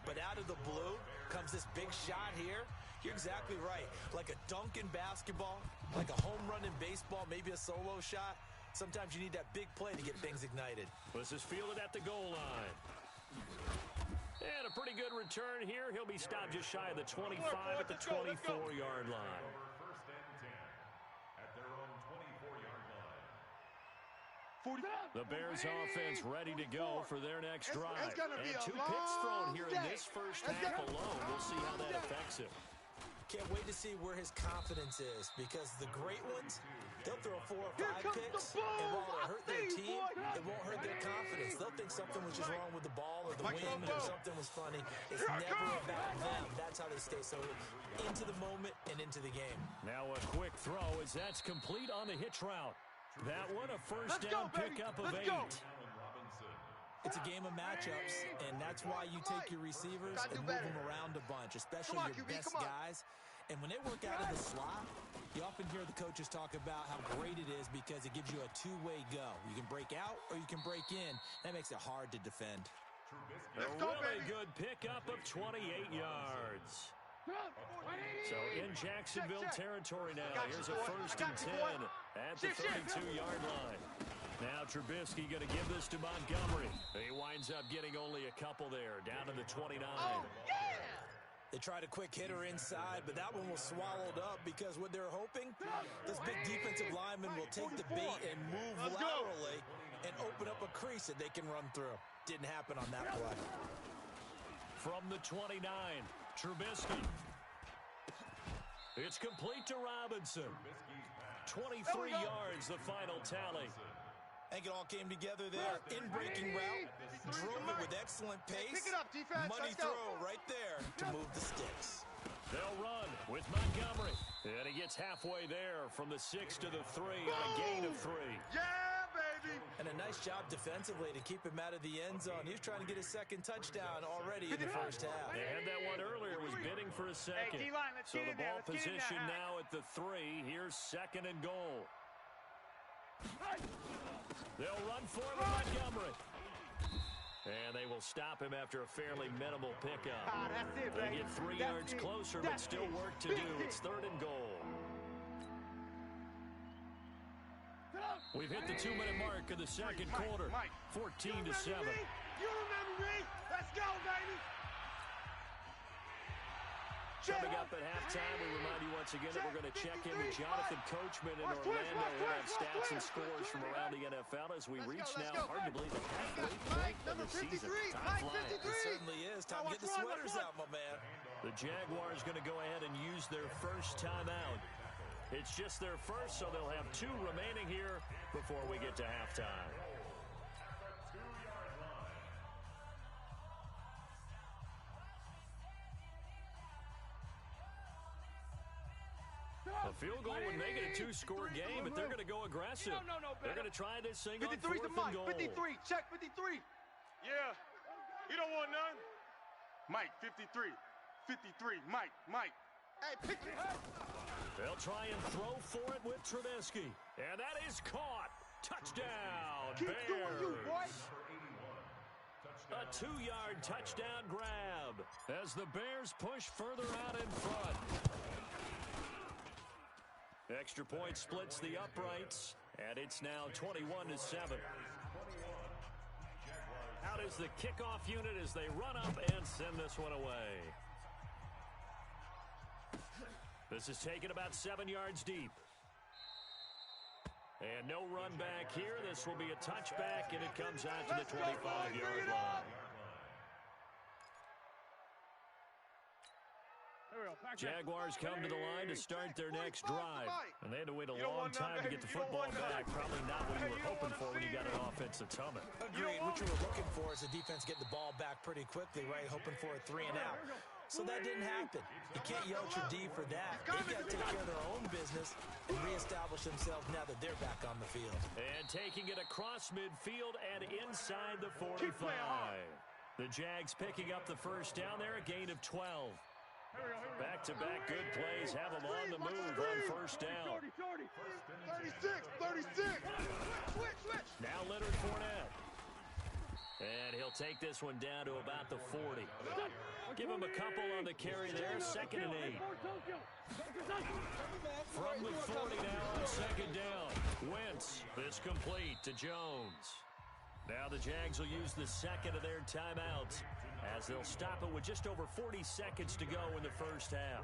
but out of the blue comes this big shot here. You're exactly right. Like a dunk in basketball, like a home run in baseball, maybe a solo shot. Sometimes you need that big play to get things ignited. This is fielded at the goal line. And a pretty good return here. He'll be stopped just shy of the 25 at the 24-yard line. First and 10 at their own 24-yard line. The Bears offense ready to go for their next drive. And 2 picks thrown here in this first half alone. We'll see how that affects him. Can't wait to see where his confidence is, because the great ones, they'll throw 4 or 5 picks, and while it'll hurt their team, it won't hurt their confidence. They'll think something was just wrong with the ball or the wind or something was funny. It's never about them. That's how they stay so into the moment and into the game. Now a quick throw as that's complete on the hitch route. That one a first down pickup of 8. It's a game of matchups, and that's why you take your receivers and move them around a bunch, especially your best guys. And when they work out of the slot, you often hear the coaches talk about how great it is because it gives you a two-way go. You can break out or you can break in. That makes it hard to defend. A really good pickup of 28 yards. So in Jacksonville territory now. Here's a first and 10 at the 32-yard line. Now Trubisky going to give this to Montgomery. He winds up getting only a couple there, down to the 29. They tried a quick hitter inside, but that one was swallowed up because what they're hoping, this big defensive lineman will take the bait and move laterally and open up a crease that they can run through. Didn't happen on that play. From the 29, Trubisky. It's complete to Robinson. 23 yards, the final tally. I think it all came together there. In-breaking route, drove it with excellent pace. Pick it up, defense. Money throw right there to move the sticks. They'll run with Montgomery. And he gets halfway there from the 6 to the 3 on a gain of 3. Yeah, baby. And a nice job defensively to keep him out of the end zone. He was trying to get his 2nd touchdown already in the first half. They had that one earlier, was bidding for a 2nd. So the ball position now at the 3. Here's 2nd and goal. They'll run for Montgomery. And they will stop him after a fairly minimal pickup. They get 3 yards closer, but still work to do. It's 3rd and goal. We've hit the 2-minute mark of the second quarter. 14-7. You remember me? Let's go, baby. Coming up at halftime, we remind you once again that we're going to check in with Jonathan Coachman in Orlando. He'll have stats and scores from around the NFL as we reach now, hard to believe, the halfway point of the season. Time flies. It certainly is. Time to get the sweaters out, my man. The Jaguars going to go ahead and use their first timeout. It's just their first, so they'll have 2 remaining here before we get to halftime. A field goal would make it a 2-score game, but they're going to go aggressive. They're going to try this thing on 4th and goal. 53, check 53. Yeah, you don't want none. Mike, 53. 53, Mike. Hey, pick it. They'll try and throw for it with Trubisky. And that is caught. Touchdown, Keep doing you, boy. A 2-yard touchdown grab as the Bears push further out in front. Extra point splits the uprights, and it's now 21-7. Out is the kickoff unit as they run up and send this one away. This is taken about 7 yards deep. And no run back here. This will be a touchback, and it comes out to the 25-yard line. Jaguars come to the line to start their next drive. And they had to wait a long time to get the football back. Probably not what you were hoping for when you got an offensive tunnel. Agreed. What you were looking for is the defense getting the ball back pretty quickly, right? Hoping for a 3-and-out. So that didn't happen. You can't yell at your D for that. They've got to take care of their own business and reestablish themselves now that they're back on the field. And taking it across midfield and inside the 45. The Jags picking up the first down there, a gain of 12. Back-to-back good plays have them on the move on first down. 36. Switch. Now Leonard Fournette. And he'll take this one down to about the 40. Give him a couple on the carry there, 2nd and 8. From the 40 now on 2nd down. Wentz, this complete to Jones. Now the Jags will use the second of their timeouts as they'll stop it with just over 40 seconds to go in the first half.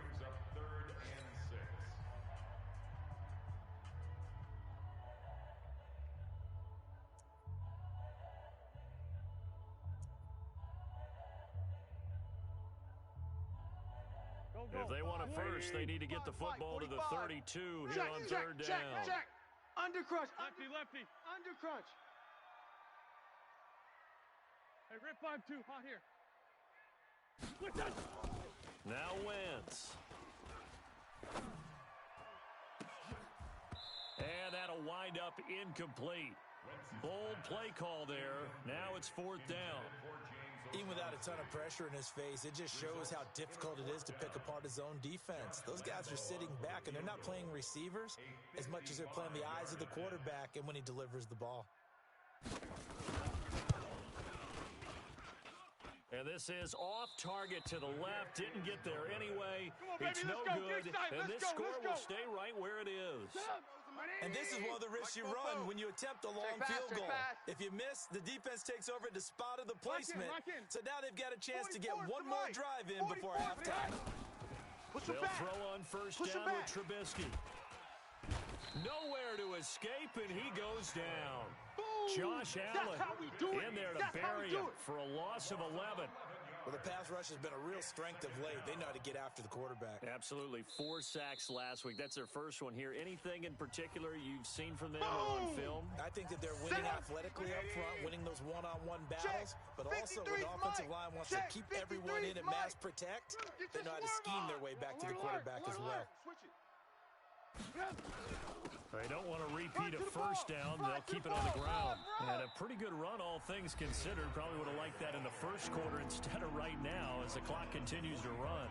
If they want it first, they need to get the football to the 32 here on 3rd down. Check. Undercrunch. Lefty. Undercrunch. Hey, rip 5-2, hot here. Now Wentz. And that'll wind up incomplete. Bold play call there. Now it's 4th down. Even without a ton of pressure in his face, it just shows how difficult it is to pick apart his own defense. Those guys are sitting back, and they're not playing receivers as much as they're playing the eyes of the quarterback and when he delivers the ball. And this is off target to the left. Didn't get there anyway. It's no good. And this score will stay right where it is. And this is one of the risks you run when you attempt a long field goal. If you miss, the defense takes over at the spot of the placement. So now they've got a chance to get one more drive in before halftime. They'll throw on first down with Trubisky. Nowhere to escape, and he goes down. Josh Allen in there to bury him for a loss of 11. Well, the pass rush has been a real strength of late. They know how to get after the quarterback. Absolutely. 4 sacks last week. That's their first one here. Anything in particular you've seen from them on film? I think that they're winning athletically up front, winning those one-on-one battles, but also when the offensive line wants to keep everyone in and mass protect, they know how to scheme their way back to the quarterback as well. They don't want to repeat a first down. They'll keep it on the ground. And a pretty good run, all things considered. Probably would have liked that in the first quarter instead of right now as the clock continues to run.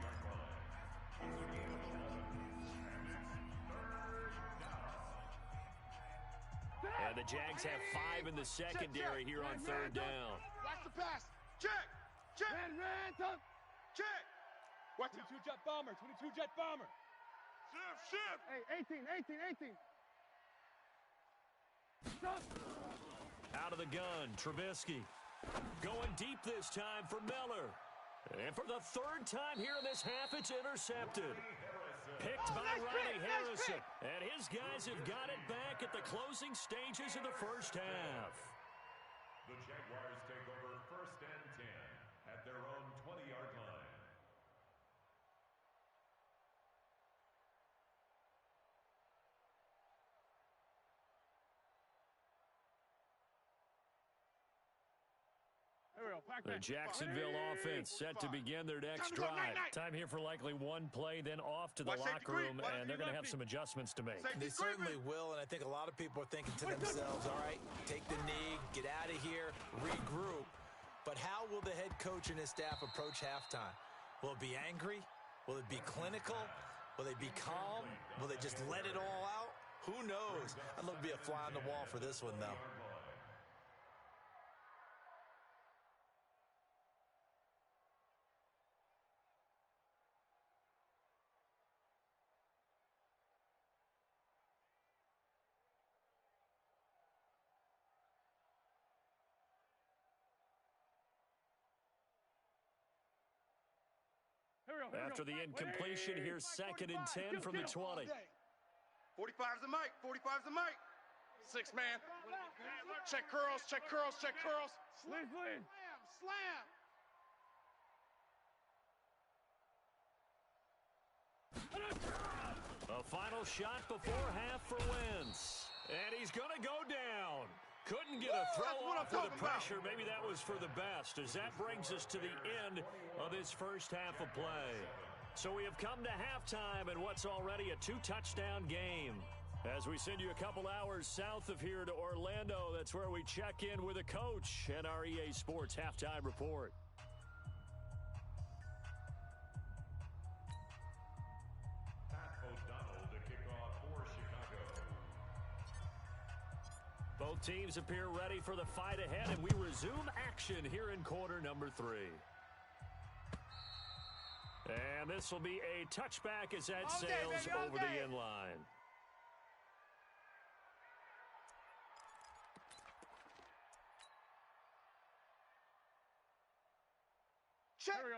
And the Jags have 5 in the secondary here on 3rd down. Watch the pass. Check. Check. Watch 22 jet bomber. 22 jet bomber. Shift. Hey, 18. Out of the gun, Trubisky. Going deep this time for Miller. And for the third time here in this half, it's intercepted. Picked by Riley Harrison. And his guys have got it back at the closing stages of the first half. The Jaguars take over 1st and 10 at their own 20-yard line. The Jacksonville offense set to begin their next drive. Time here for likely one play, then off to the locker room, and they're going to have some adjustments to make. They certainly will, and I think a lot of people are thinking to themselves, all right, take the knee, get out of here, regroup. But how will the head coach and his staff approach halftime? Will it be angry? Will it be clinical? Will they be calm? Will they just let it all out? Who knows? I'd love to be a fly on the wall for this one, though. After the incompletion, here's 2nd and 10 from the 20. 45's the mic. 45's the mic. 6 man. Check curls. Check curls. Check curls. Slam. A final shot before half for Wentz. And he's going to go down. Couldn't get a throw off with the pressure. Maybe that was for the best, as that brings us to the end of this first half of play. So we have come to halftime in what's already a 2-touchdown game. As we send you a couple hours south of here to Orlando, that's where we check in with a coach and our EA Sports Halftime Report. Both teams appear ready for the fight ahead, and we resume action here in quarter number 3. And this will be a touchback as that sails over the end line.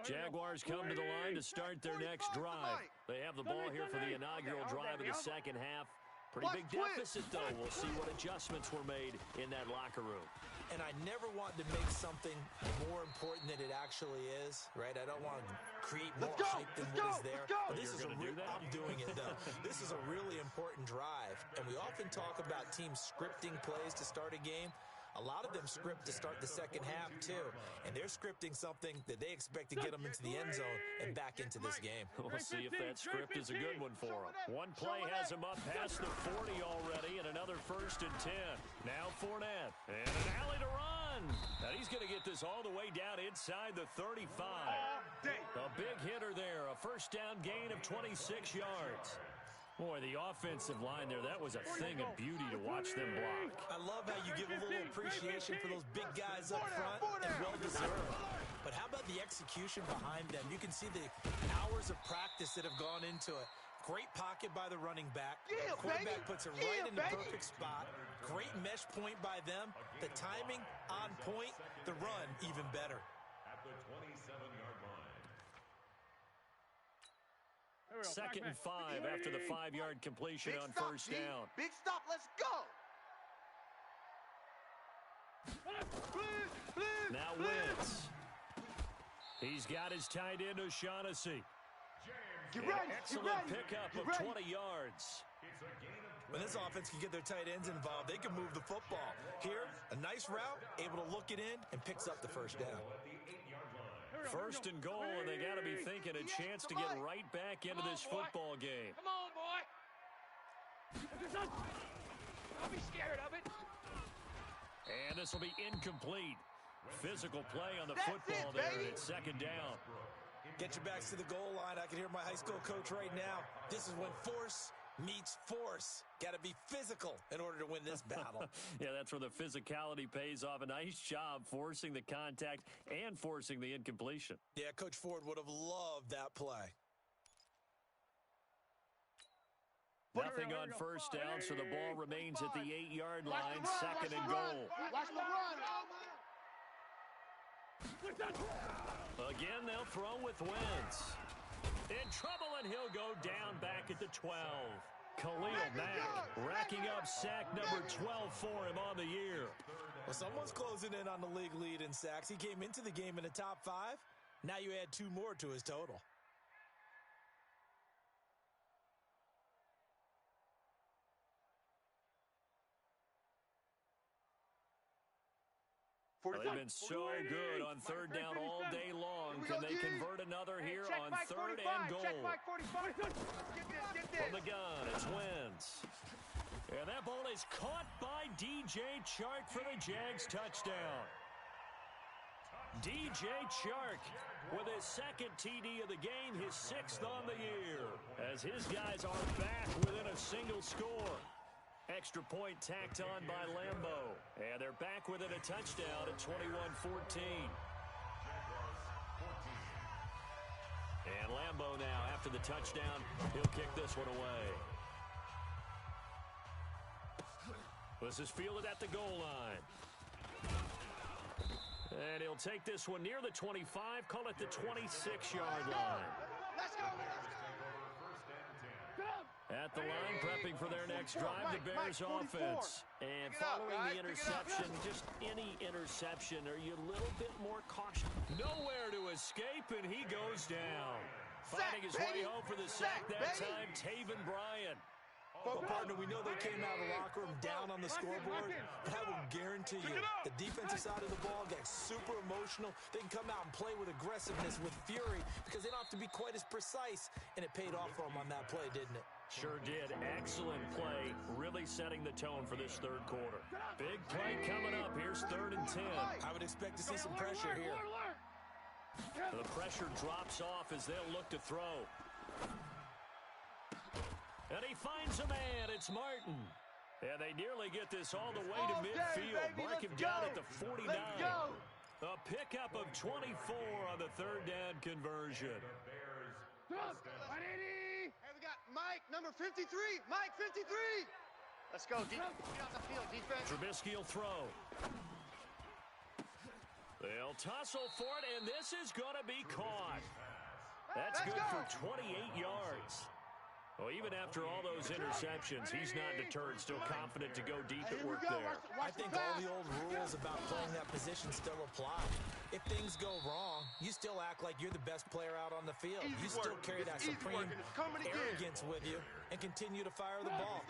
Jaguars come to the line to start their next drive. They have the ball here for the inaugural drive of the second half. Pretty big deficit, though. We'll see what adjustments were made in that locker room. And I never want to make something more important than it actually is, right? I don't want to create more hype than what is there. But this is I'm doing it, though. This is a really important drive. And we often talk about teams scripting plays to start a game. A lot of them script to start the second half, too. And they're scripting something that they expect to get them into the end zone and back into this game. We'll see if that script is a good one for them. One play has them up past the 40 already, and another 1st and 10. Now Fournette, and an alley to run. And he's going to get this all the way down inside the 35. A big hitter there, a first down gain of 26 yards. Boy, the offensive line there, that was a thing of beauty to watch them block. I love how you give a little appreciation for those big guys up front, and well-deserved. But how about the execution behind them? You can see the hours of practice that have gone into it. Great pocket by the running back. The quarterback puts it right in the perfect spot. Great mesh point by them. The timing on point. The run even better. At the 27-yard line. 2nd and 5 after the 5-yard completion on first down. Big stop, let's go! Now Wentz. He's got his tight end O'Shaughnessy. Excellent pickup of 20 yards. When this offense can get their tight ends involved, they can move the football. Here, a nice route, able to look it in, and picks up the first down. 1st and goal, and they got to be thinking a chance to get right back into this football game. Come on, boy! Don't be scared of it. And this will be incomplete. Physical play on the football there, and it's 2nd down. Get your backs to the goal line. I can hear my high school coach right now. This is when force meets force. Got to be physical in order to win this battle. Yeah, that's where the physicality pays off. A nice job forcing the contact and forcing the incompletion. Yeah, Coach Ford would have loved that play. Nothing on first down, so the ball remains at the 8-yard line, 2nd and goal. Watch the run. Again, they'll throw with Wentz. In trouble, and he'll go down back at the 12. Khalil Mack racking up sack number 12 for him on the year. Well, someone's closing in on the league lead in sacks. He came into the game in the top 5. Now you add 2 more to his total. Well, they've been so good on third down all day long. Can they convert another here on third and goal? From the gun, it's Wentz. And that ball is caught by DJ Chark for the Jags touchdown. DJ Chark with his second TD of the game, his 6th on the year, as his guys are back within a single score. Extra point tacked on by Lambeau. And they're back within a touchdown at 21-14. And Lambeau now, after the touchdown, he'll kick this one away. This is fielded at the goal line. And he'll take this one near the 25, call it the 26-yard line. Let's go. At the line, prepping for their next drive, the Bears offense. And following the interception, just any interception, are you a little bit more cautious? Nowhere to escape, and he goes down. Finding his way home for the sack that time, Taven Bryan. Well, partner, we know they came out of the locker room down on the scoreboard, but I will guarantee you the defensive side of the ball got super emotional. They can come out and play with aggressiveness, with fury, because they don't have to be quite as precise, and it paid off for them on that play, didn't it? Sure did. Excellent play, really setting the tone for this third quarter. Big play coming up. Here's 3rd and 10. I would expect to see some pressure here. The pressure drops off as they'll look to throw. And he finds a man. It's Martin. And they nearly get this all the way to midfield. Mark him down at the 49. A pickup of 24 on the 3rd down conversion. Hey, we got Mike, number 53. Mike, 53. Let's go. Get on the field, defense. Trubisky will throw. They'll tussle for it, and this is going to be caught. That's good for 28 yards. Well, even after all those interceptions, he's not deterred, still confident to go deep at work there. I think all the old rules about playing that position still apply. If things go wrong, you still act like you're the best player out on the field. You still carry that supreme arrogance with you and continue to fire the ball.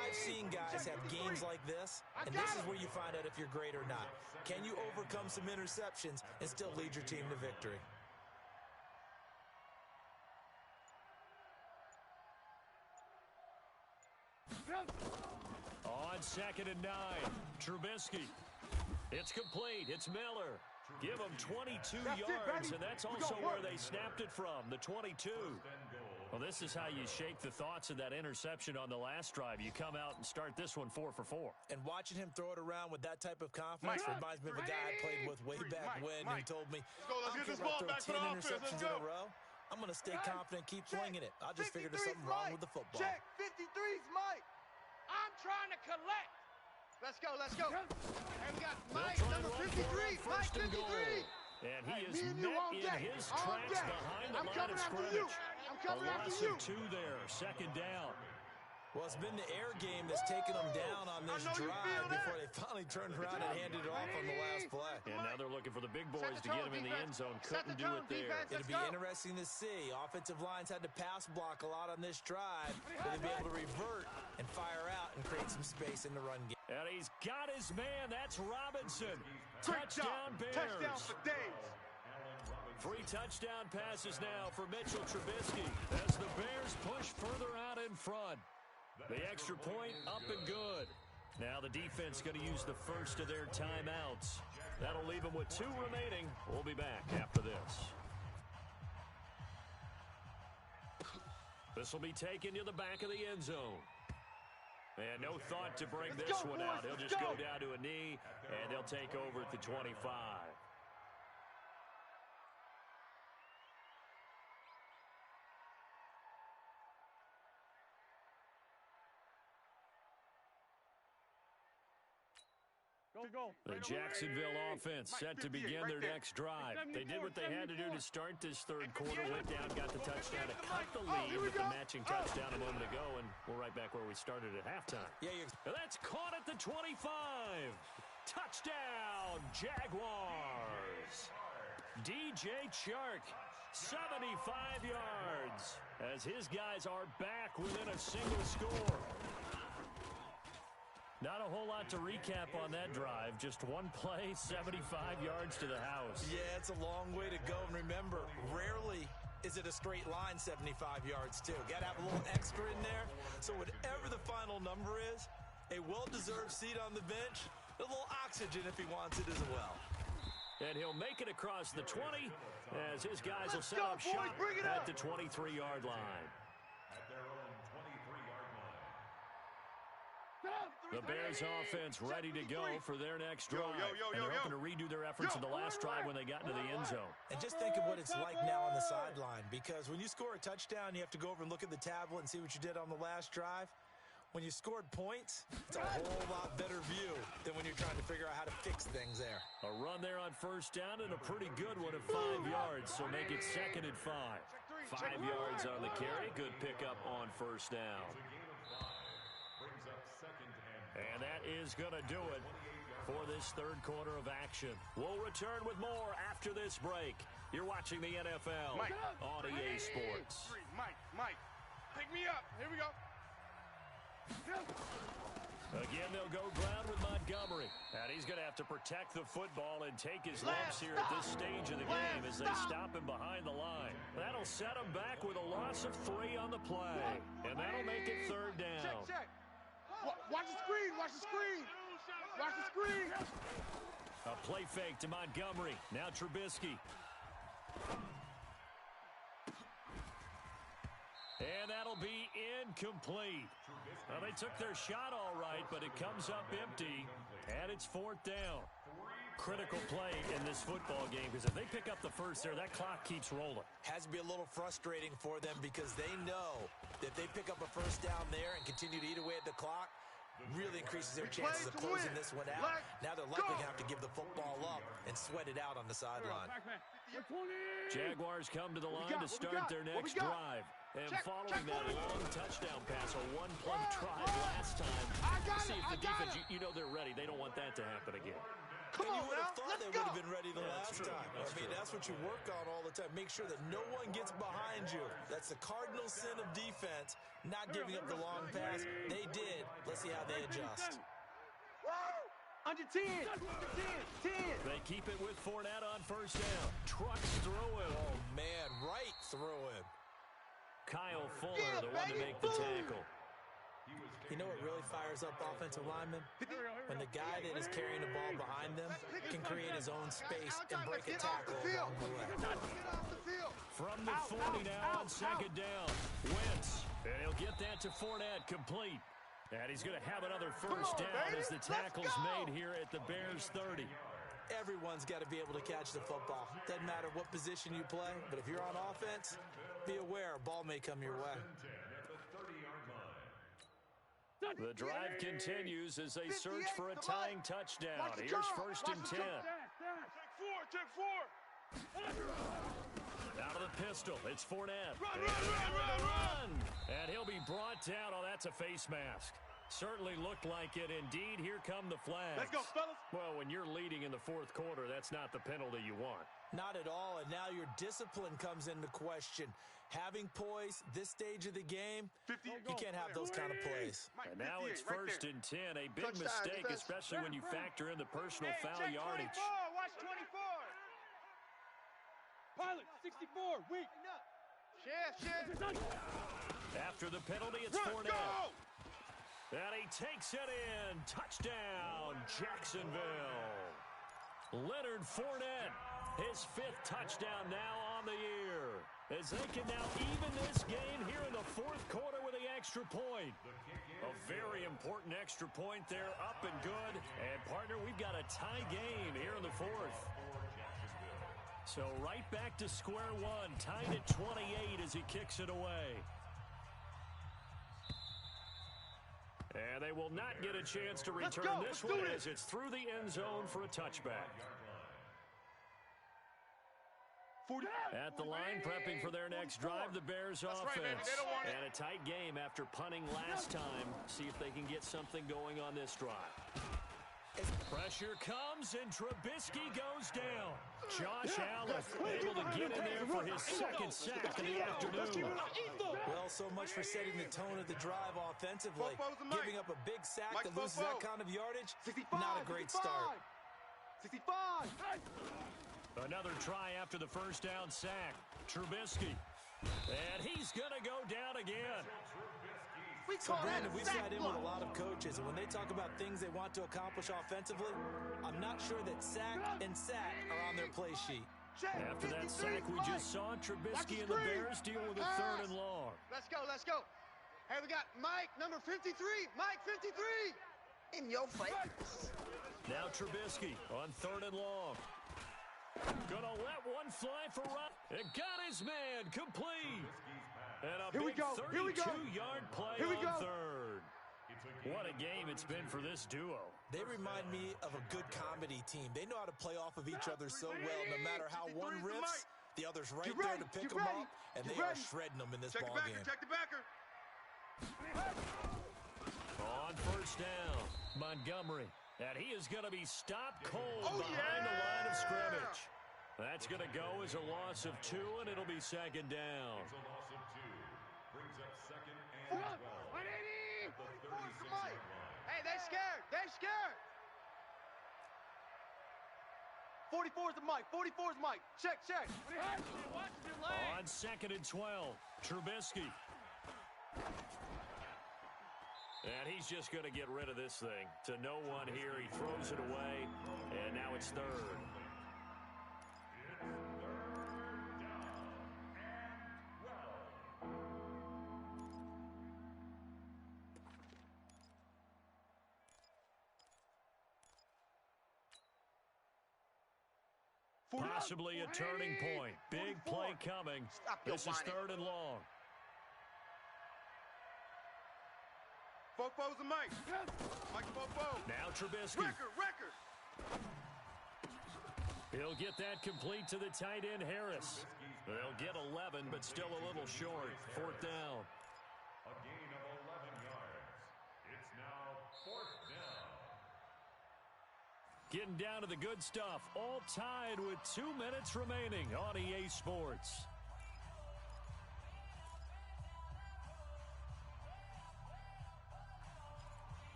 I've seen guys have games like this, and this is where you find out if you're great or not. Can you overcome some interceptions and still lead your team to victory? On 2nd and 9, Trubisky. It's complete. It's Miller. Give him 22 yards, and that's also where they snapped it from, the 22. Well, this is how you shake the thoughts of that interception on the last drive. You come out and start this one 4 for 4. And watching him throw it around with that type of confidence reminds me of a guy I played with way back when who told me, I don't care if I throw 10 interceptions in a row. I'm going to stay confident, keep flinging it. I just figured there's something wrong with the football. Check, 53's Mike. I'm trying to collect. Let's go, let's go. And we got Mike, number 53. Mike, 53. And he is met in his tracks behind the line of scrimmage. A loss of 2 there, 2nd down. Well, it's been the air game that's taken them down on this drive before they finally turned around and handed it off on the last play. And now they're looking for the big boys to get him in the end zone. Couldn't do it there. It'll be interesting to see. Offensive lines had to pass block a lot on this drive. Will they be able to revert and fire out and create some space in the run game? And he's got his man. That's Robinson. Touchdown Bears. Touchdown for days. 3 touchdown passes now for Mitchell Trubisky as the Bears push further out in front. The extra point up and good. Now the defense going to use the first of their timeouts. That'll leave them with 2 remaining. We'll be back after this. This will be taken to the back of the end zone. And no thought to bring this one out. He'll just go down to a knee, and they'll take over at the 25. The Jacksonville offense set to begin their next drive. They did what they had to do to start this third quarter, went down, got the touchdown to cut the lead with the matching touchdown a moment ago, and we're right back where we started at halftime. That's caught at the 25. Touchdown, Jaguars. DJ Chark, 75 yards, as his guys are back within a single score. Not a whole lot to recap on that drive. Just one play, 75 yards to the house. Yeah, it's a long way to go. And remember, rarely is it a straight line 75 yards, too. Got to have a little extra in there. So whatever the final number is, a well-deserved seat on the bench, a little oxygen if he wants it as well. And he'll make it across the 20 as his guys will set up shop at the 23-yard line. The Bears offense ready to go for their next drive. And they're hoping to redo their efforts in the last drive when they got into the end zone. And just think of what it's like now on the sideline, because when you score a touchdown, you have to go over and look at the tablet and see what you did on the last drive. When you scored points, it's a whole lot better view than when you're trying to figure out how to fix things there. A run there on first down and a pretty good one at 5 yards, so make it 2nd and 5. 5 yards on the carry, good pickup on first down. And that is going to do it for this third quarter of action. We'll return with more after this break. You're watching the NFL on EA Sports. Mike, pick me up. Here we go. Again, they'll go ground with Montgomery. And he's going to have to protect the football and take his lumps here at this stage of the game as they stop him behind the line. That'll set him back with a loss of 3 on the play. And that'll make it 3rd down. Check. Watch the screen. Watch the screen. Watch the screen. A play fake to Montgomery. Now Trubisky. And that'll be incomplete. Well, they took their shot all right, but it comes up empty, and it's 4th down. Critical play in this football game, because if they pick up the first there, that clock keeps rolling. Has to be a little frustrating for them because they know that if they pick up a first down there and continue to eat away at the clock, really increases their chances of closing this one out. Now they're likely going to have to give the football up and sweat it out on the sideline. Jaguars come to the line to start their next drive. And following that long touchdown pass, a one-play drive last time, see if the defense, you know they're ready. They don't want that to happen again. And you would have thought they would have been ready the last time. I mean, that's what you work on all the time. Make sure that no one gets behind you. That's the cardinal sin of defense, not giving up the long pass. They did. Let's see how they adjust. Under 10. 10. They keep it with Fournette on first down. Trucks through him. Oh, man, right through him. Kyle Fuller, the one to make the tackle. You know what really fires up offensive linemen? When the guy that is carrying the ball behind them can create his own space and break a tackle along the way. From the 40 now on 2nd down. Wentz, and he'll get that to Fournette, complete. And he's going to have another first down as the tackle's made here at the Bears 30. Everyone's got to be able to catch the football. Doesn't matter what position you play, but if you're on offense, be aware a ball may come your way. The drive continues as they search for a tying touchdown. Here's 1st and 10. Take four. Out of the pistol, it's Fournette. Run! And he'll be brought down. Oh, that's a face mask. Certainly looked like it. Indeed, here come the flags. Let's go, fellas. Well, when you're leading in the 4th quarter, that's not the penalty you want. Not at all, and now your discipline comes into question. Having poise this stage of the game, you can't have those kind of plays. And now it's 1st and 10. A big mistake, especially when you factor in the personal foul yardage. 24, watch 24. Pilot, 64, weak. Chef. After the penalty, it's Fournette. And he takes it in. Touchdown, Jacksonville. Leonard Fournette, his 5th touchdown now on the year. As they can now even this game here in the 4th quarter with the extra point. A very important extra point there, up and good. And, partner, we've got a tie game here in the 4th. So right back to square one, tied at 28 as he kicks it away. And they will not get a chance to return this one as it's through the end zone for a touchback. At the line, prepping for their next drive, the Bears offense. And a tight game after punting last time. See if they can get something going on this drive. Pressure comes, and Trubisky goes down. Josh Allen able to get in there for his second sack of the afternoon. Well, so much for setting the tone of the drive offensively. Giving up a big sack that loses that kind of yardage, not a great start. 65. Another try after the first down sack. Trubisky. And he's going to go down again. So, Brandon, we've sat in with a lot of coaches, and when they talk about things they want to accomplish offensively, I'm not sure that sack and sack are on their play sheet. After that sack we just saw, Trubisky and the Bears deal with a 3rd and long. Let's go, let's go. Hey, we got Mike, number 53. Mike, 53. In your face. Now Trubisky on 3rd and long. Gonna let one fly for Rupp. It got his man complete. And a big 32-yard play on 3rd. What a game it's been for this duo. They remind me of a good comedy team. They know how to play off of each other so well. No matter how one rips, the other's right there to pick them up, and they are shredding them in this ballgame. Check the backer. On 1st down, Montgomery. And he is going to be stopped cold behind the line of scrimmage. That's going to go as a loss of 2, and it'll be 2nd down. It's a loss of 2. Brings up 2nd and 12. At the 36-yard line. Hey, they scared. They scared. 44's the Mike. 44's Mike. Check. On 2nd and 12, Trubisky. And he's just going to get rid of this thing. To no one here. He throws it away, and now it's 3rd. Possibly a turning point. Big play coming. This is 3rd and long. Fofo's the Mike. Mike Fofo. Now Trubisky. Record. He'll get that complete to the tight end, Harris. They'll get 11, but still a little short. 4th down. A gain of 11 yards. It's now 4th down. Getting down to the good stuff. All tied with 2 minutes remaining on EA Sports.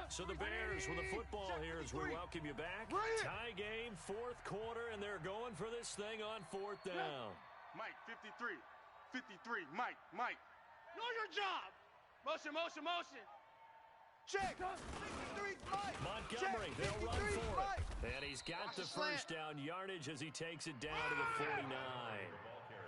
So the Bears with the football here as we welcome you back. Tie game, 4th quarter, and they're going for this thing on 4th down. Mike, 53. 53. Mike. Know your job. Motion. Check. 63, Mike. Montgomery, Check. they'll run 53, for Mike. it. And he's got the first down yardage as he takes it down to the 49.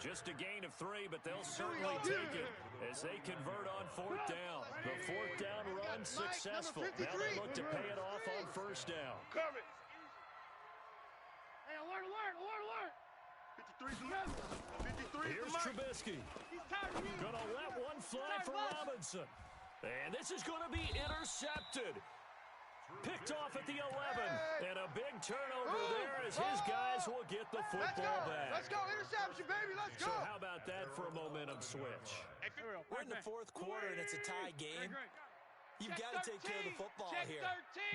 Just a gain of 3, but they'll certainly take it as they convert on 4th down. The 4th down run successful. Now they look to pay it off on 1st down. Cover it. Hey, alert. 53's the Mike. 53's Here's the Mike. Trubisky. Gonna let one fly for Robinson. And this is going to be intercepted. Picked off at the 11. And a big turnover there as his guys will get the football back. Let's go. Interception, baby. Let's go. So how about that for a momentum switch? We're in the 4th quarter, and it's a tie game. You've got to take care of the football here.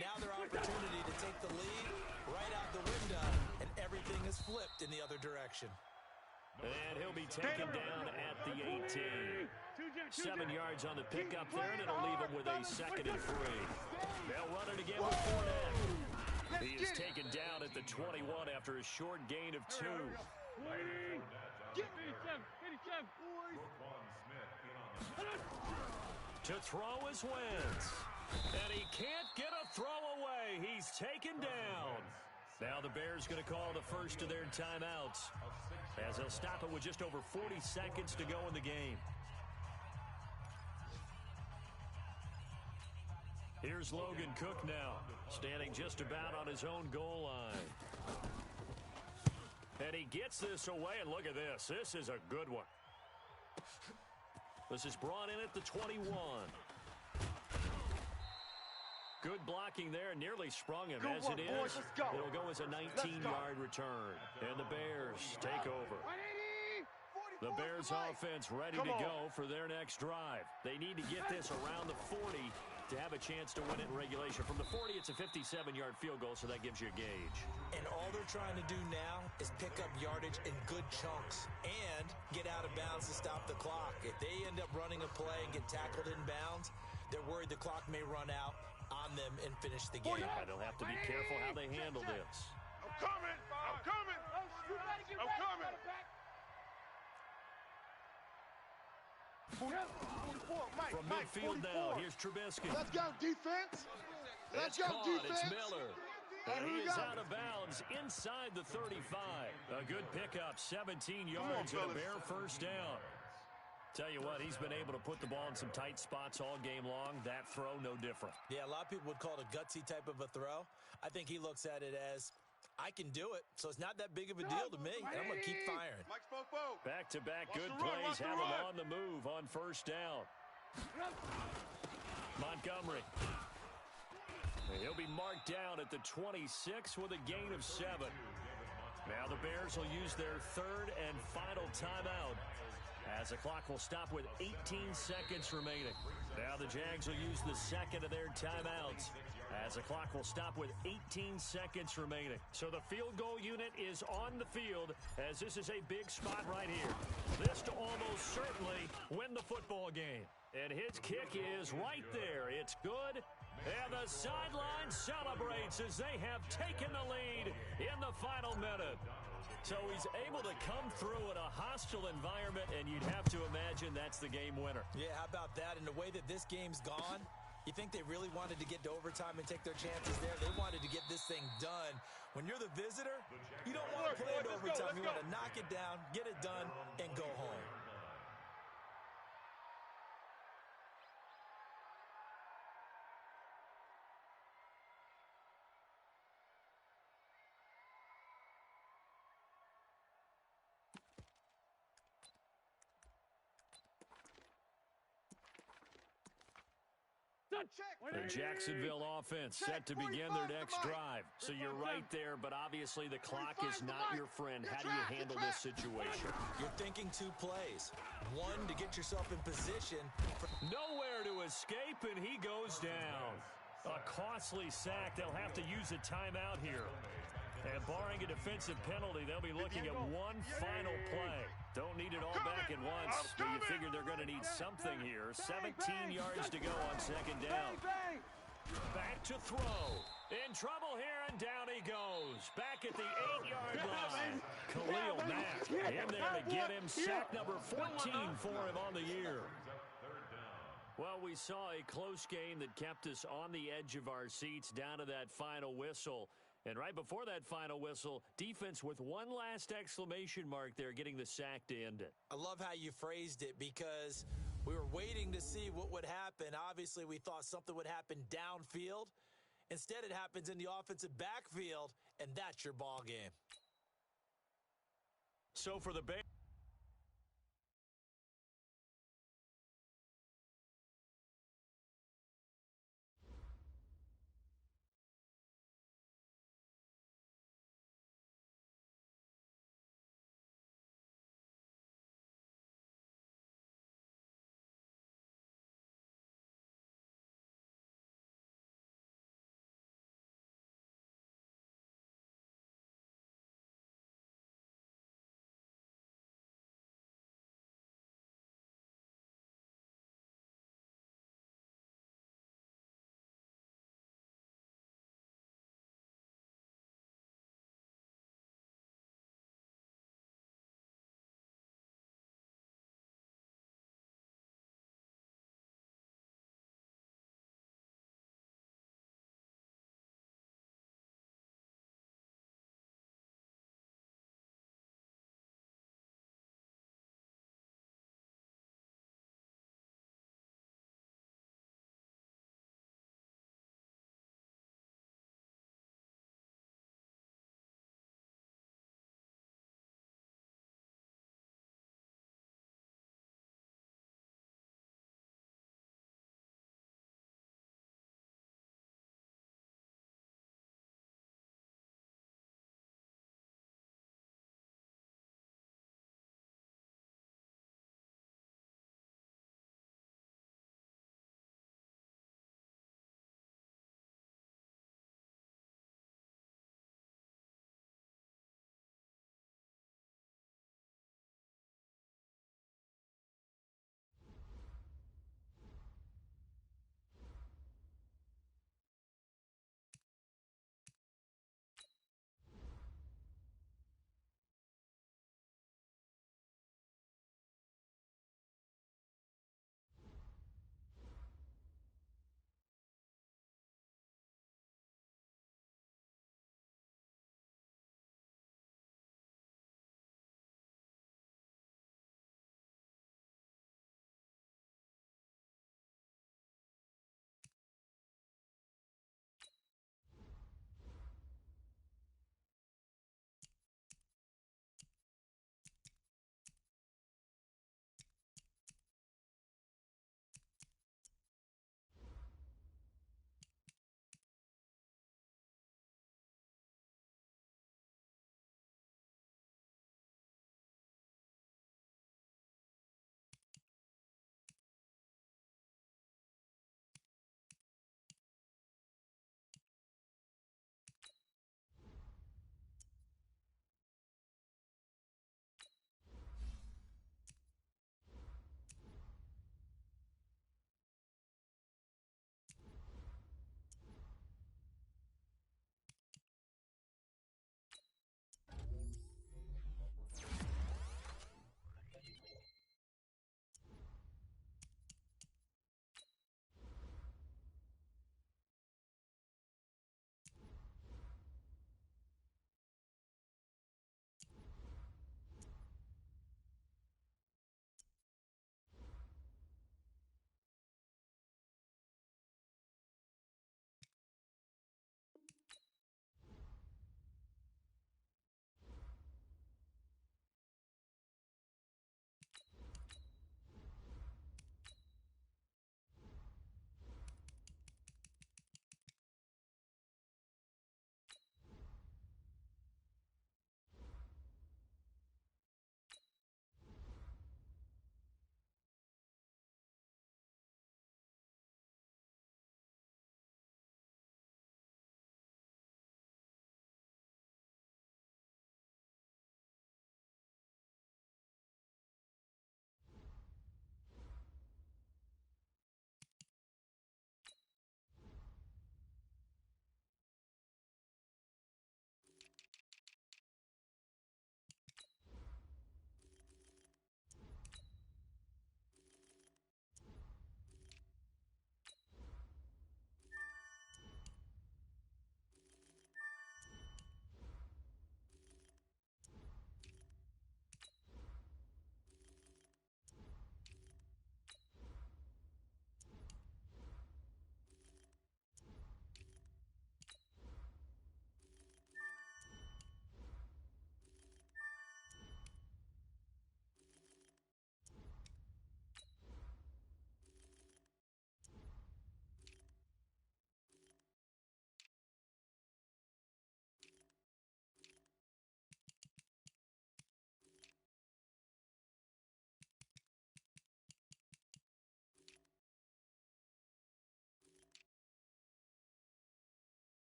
Now their opportunity to take the lead right out the window, and everything is flipped in the other direction. And he'll be taken down at the 18. 7 yards on the pickup there, and it'll leave him with a 2nd and 3. They'll run it again with Fournette. He is taken down at the 21 after a short gain of 2. To throw is Wentz. And he can't get a throw away. He's taken down. Now the Bears going to call the first of their timeouts as they'll stop it with just over 40 seconds to go in the game. Here's Logan Cook now, standing just about on his own goal line. And he gets this away, and look at this. This is a good one. This is brought in at the 21. Good blocking there, nearly sprung him. As it is, it'll go as a 19-yard return. And the Bears take over. The Bears offense ready to go for their next drive. They need to get this around the 40 to have a chance to win it in regulation. From the 40, it's a 57-yard field goal, so that gives you a gauge. And all they're trying to do now is pick up yardage in good chunks and get out of bounds to stop the clock. If they end up running a play and get tackled in bounds, they're worried the clock may run out on them and finish the game. Yeah, they'll have to be careful how they handle this. I'm coming. I'm coming. I'm coming. From midfield now, here's Trubisky. Let's go, defense. Let's It's go, caught. defense. It's Miller. And he is out of bounds inside the 35. A good pickup, 17 yards and a Bear first down. Tell you what, he's been able to put the ball in some tight spots all game long. That throw, no different. Yeah, a lot of people would call it a gutsy type of a throw. I think he looks at it as, I can do it, so it's not that big of a deal to me, and I'm going to keep firing. Back-to-back good plays have him on the move on first down. Montgomery. And he'll be marked down at the 26 with a gain of 7. Now the Bears will use their third and final timeout, as the clock will stop with 18 seconds remaining. Now the Jags will use the second of their timeouts, as the clock will stop with 18 seconds remaining. So the field goal unit is on the field, as this is a big spot right here. This to almost certainly win the football game. And his kick is right there. It's good. And the sideline celebrates as they have taken the lead in the final minute. So he's able to come through in a hostile environment, and you'd have to imagine that's the game winner. Yeah, how about that? And the way that this game's gone, you think they really wanted to get to overtime and take their chances there? They wanted to get this thing done. When you're the visitor, you don't want to play into overtime. You want to knock it down, get it done, and go home. The Jacksonville offense set to begin their next drive. So you're right there, but obviously the clock is not your friend. How do you handle this situation? You're thinking two plays. One, to get yourself in position. Nowhere to escape, and he goes down. A costly sack. They'll have to use a timeout here. And barring a defensive penalty, they'll be looking at one final play. Don't need it all back at once, but you figure they're going to need something here. 17 yards to go on second down. Back to throw. In trouble here, and down he goes. Back at the 8-yard line. Khalil Mack in there to get him. Sack number 14 for him on the year. Well, we saw a close game that kept us on the edge of our seats down to that final whistle. And right before that final whistle, defense with one last exclamation mark there, getting the sack to end it. I love how you phrased it, because we were waiting to see what would happen. Obviously, we thought something would happen downfield. Instead, it happens in the offensive backfield, and that's your ball game. So for the Bears.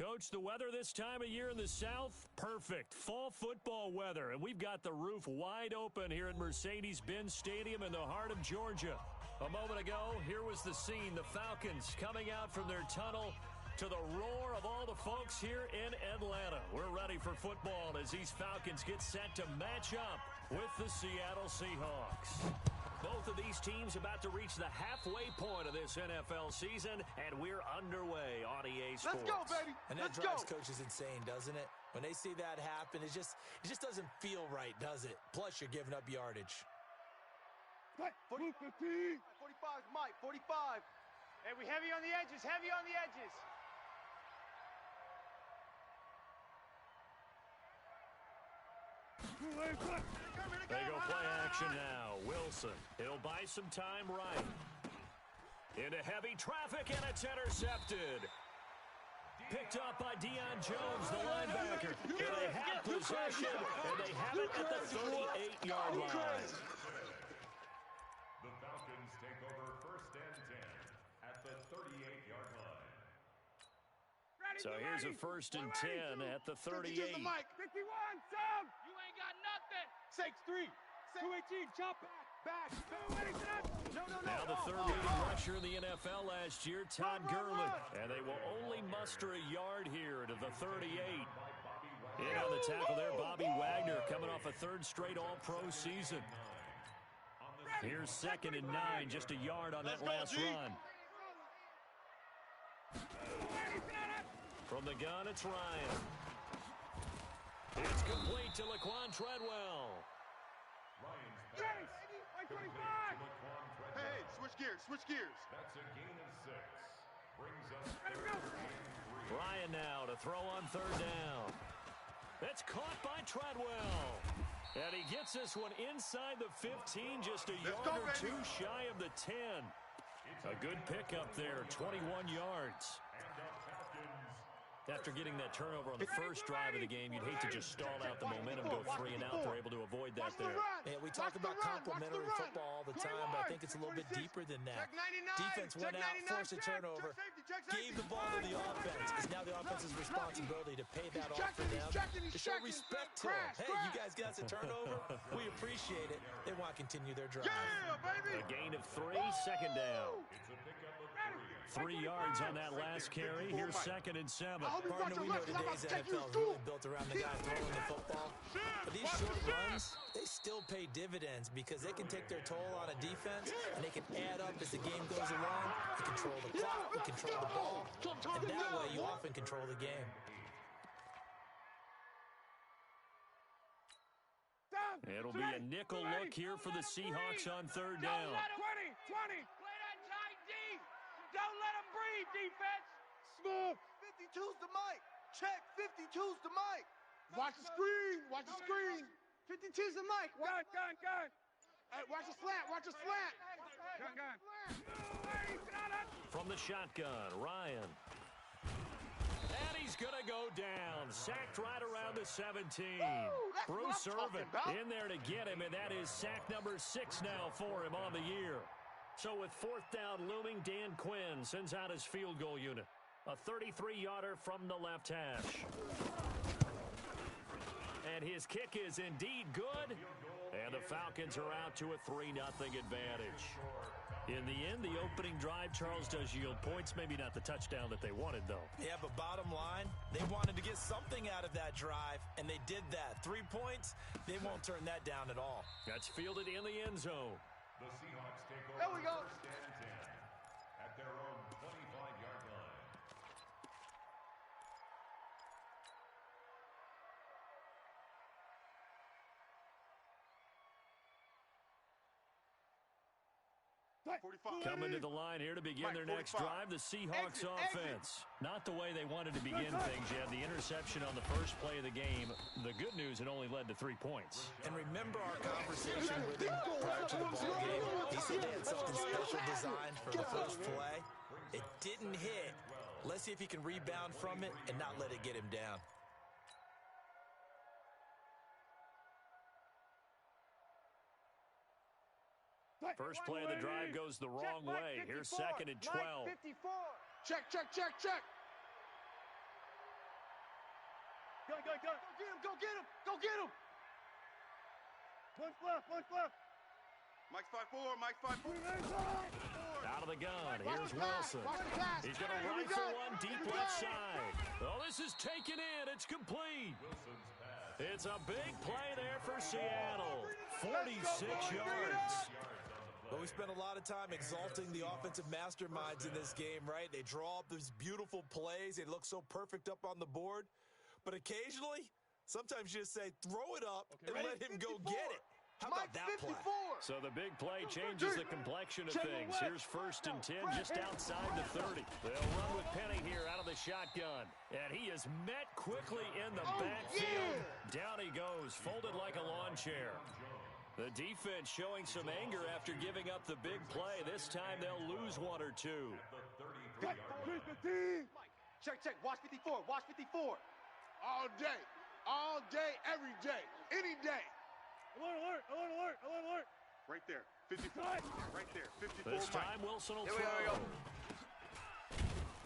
Coach, the weather this time of year in the South, perfect. Fall football weather, and we've got the roof wide open here at Mercedes-Benz Stadium in the heart of Georgia. A moment ago, here was the scene. The Falcons coming out from their tunnel to the roar of all the folks here in Atlanta. We're ready for football as these Falcons get set to match up with the Seattle Seahawks. Both of these teams about to reach the halfway point of this NFL season, and we're underway on EA Sports. Let's go, baby. And that drives coaches insane, doesn't it? When they see that happen, it just doesn't feel right, does it? Plus, you're giving up yardage. 45 is Mike, 45. Hey, we heavy on the edges, heavy on the edges. They go play action now. Wilson, he'll buy some time right. Into heavy traffic, and it's intercepted. Picked up by Deion Jones, the linebacker. And they have possession, and they have it at the 38-yard line. The Falcons take over 1st and 10 at the 38-yard line. So here's a 1st and 10 at the 38. 51, Sam! You ain't got nothing! 6-3, 218, chop back. Now the third leading rusher in the NFL last year, Todd Gurley. And they will only muster a yard here to the 38. In on the tackle there, Bobby Wagner coming off a third straight All-Pro season. Here's 2nd and 9, just a yard on that last run. From the gun, it's Ryan. It's complete to Laquan Treadwell. Hey, switch gears. That's a gain of 6. Brings us 3rd. Ryan now to throw on 3rd down. That's caught by Treadwell. And he gets this one inside the 15, just a yard or two shy of the 10. A good pickup there, 21 yards. After getting that turnover on the first drive of the game, you'd hate to just stall out the momentum, go 3 and out. They're able to avoid that there. Yeah, we talk about complementary football all the time, but I think it's a little bit deeper than that. Defense went out, forced a turnover, gave the ball to the offense. It's now the offense's responsibility to pay that off for them, to show respect to them. Hey, you guys got us a turnover? We appreciate it. They want to continue their drive. A gain of 3, 2nd down. 3 yards on that last carry. Here's 2nd and 7. Partner, we know today's NFL is really built around the guy throwing the football. But these short runs, they still pay dividends because they can take their toll on a defense, and they can add up as the game goes along. They control the clock, they control the ball, and that way you often control the game. It'll be a nickel look here for the Seahawks on 3rd down. 20. Play that tight D. Don't let him breathe, defense. Smooth. 52's the mic. Check, 52's the mic. Watch the screen. 52's the mic. Gun. Hey, watch the slant. Gun. From the shotgun, Ryan. And he's going to go down. Sacked right around the 17. Bruce Irvin in there to get him, and that is sack number 6 now for him on the year. So with 4th down looming, Dan Quinn sends out his field goal unit. A 33-yarder from the left hash. And his kick is indeed good. And the Falcons are out to a 3-0 advantage. In the end, the opening drive, Charles, does yield points. Maybe not the touchdown that they wanted, though. Yeah, but bottom line, they wanted to get something out of that drive, and they did that. 3 points, they won't turn that down at all. That's fielded in the end zone. The Seahawks take over There we go. 1st and 10 at their own 25-yard line. Coming to the line here to begin their next drive, the Seahawks offense. Not the way they wanted to begin things. You had the interception on the first play of the game. The good news, it only led to 3 points. And remember our conversation with him prior to the ball game. He said they had something special designed for the first play. It didn't hit. Let's see if he can rebound from it and not let it get him down. First play of the drive goes the wrong way. Here's 2nd and 12. Check. Go get him. Go get him. Mike's 5'4", Mike's 5'4". Out of the gun, here's Wilson. He's going to rifle one deep left side. Oh, this is taken in. It's complete. It's a big play there for Seattle. 46 yards. But we spent a lot of time exalting the offensive masterminds in this game, right? They draw up these beautiful plays. They look so perfect up on the board. But occasionally, sometimes you just say, throw it up and let him go get it. How about that play? So the big play changes the complexion of things. Here's 1st and 10 just outside the 30. They'll run with Penny here out of the shotgun. And he is met quickly in the backfield. Down he goes, folded like a lawn chair. The defense showing some anger after giving up the big play. This time they'll lose one or two. Check. Watch 54. Watch 54. All day, every day, any day. Alert. Right there. 54. Right there. 54. This time Wilson will throw.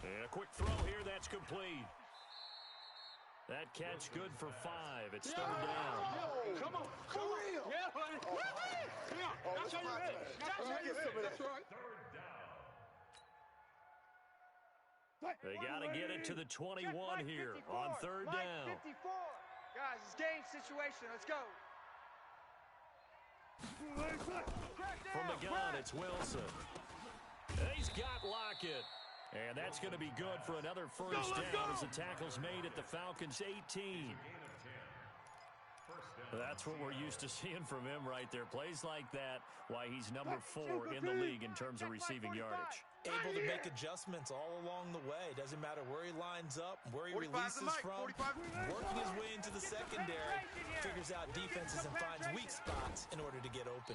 And a quick throw here. That's complete. That catch good for 5. It's 3rd down. Come on. For real. Yeah, buddy. That's how you hit. That's right. They got to get it to the 21 here on 3rd down. 54. Guys, it's game situation. Let's go. From the gun, it's Wilson. He's got Lockett. And that's going to be good for another 1st down as the tackle's made at the Falcons' 18. That's what we're used to seeing from him right there. Plays like that, why he's number 4 in the league in terms of receiving yardage. Able to make adjustments all along the way. Doesn't matter where he lines up, where he releases from. Working his way into the secondary, figures out defenses and finds weak spots in order to get open.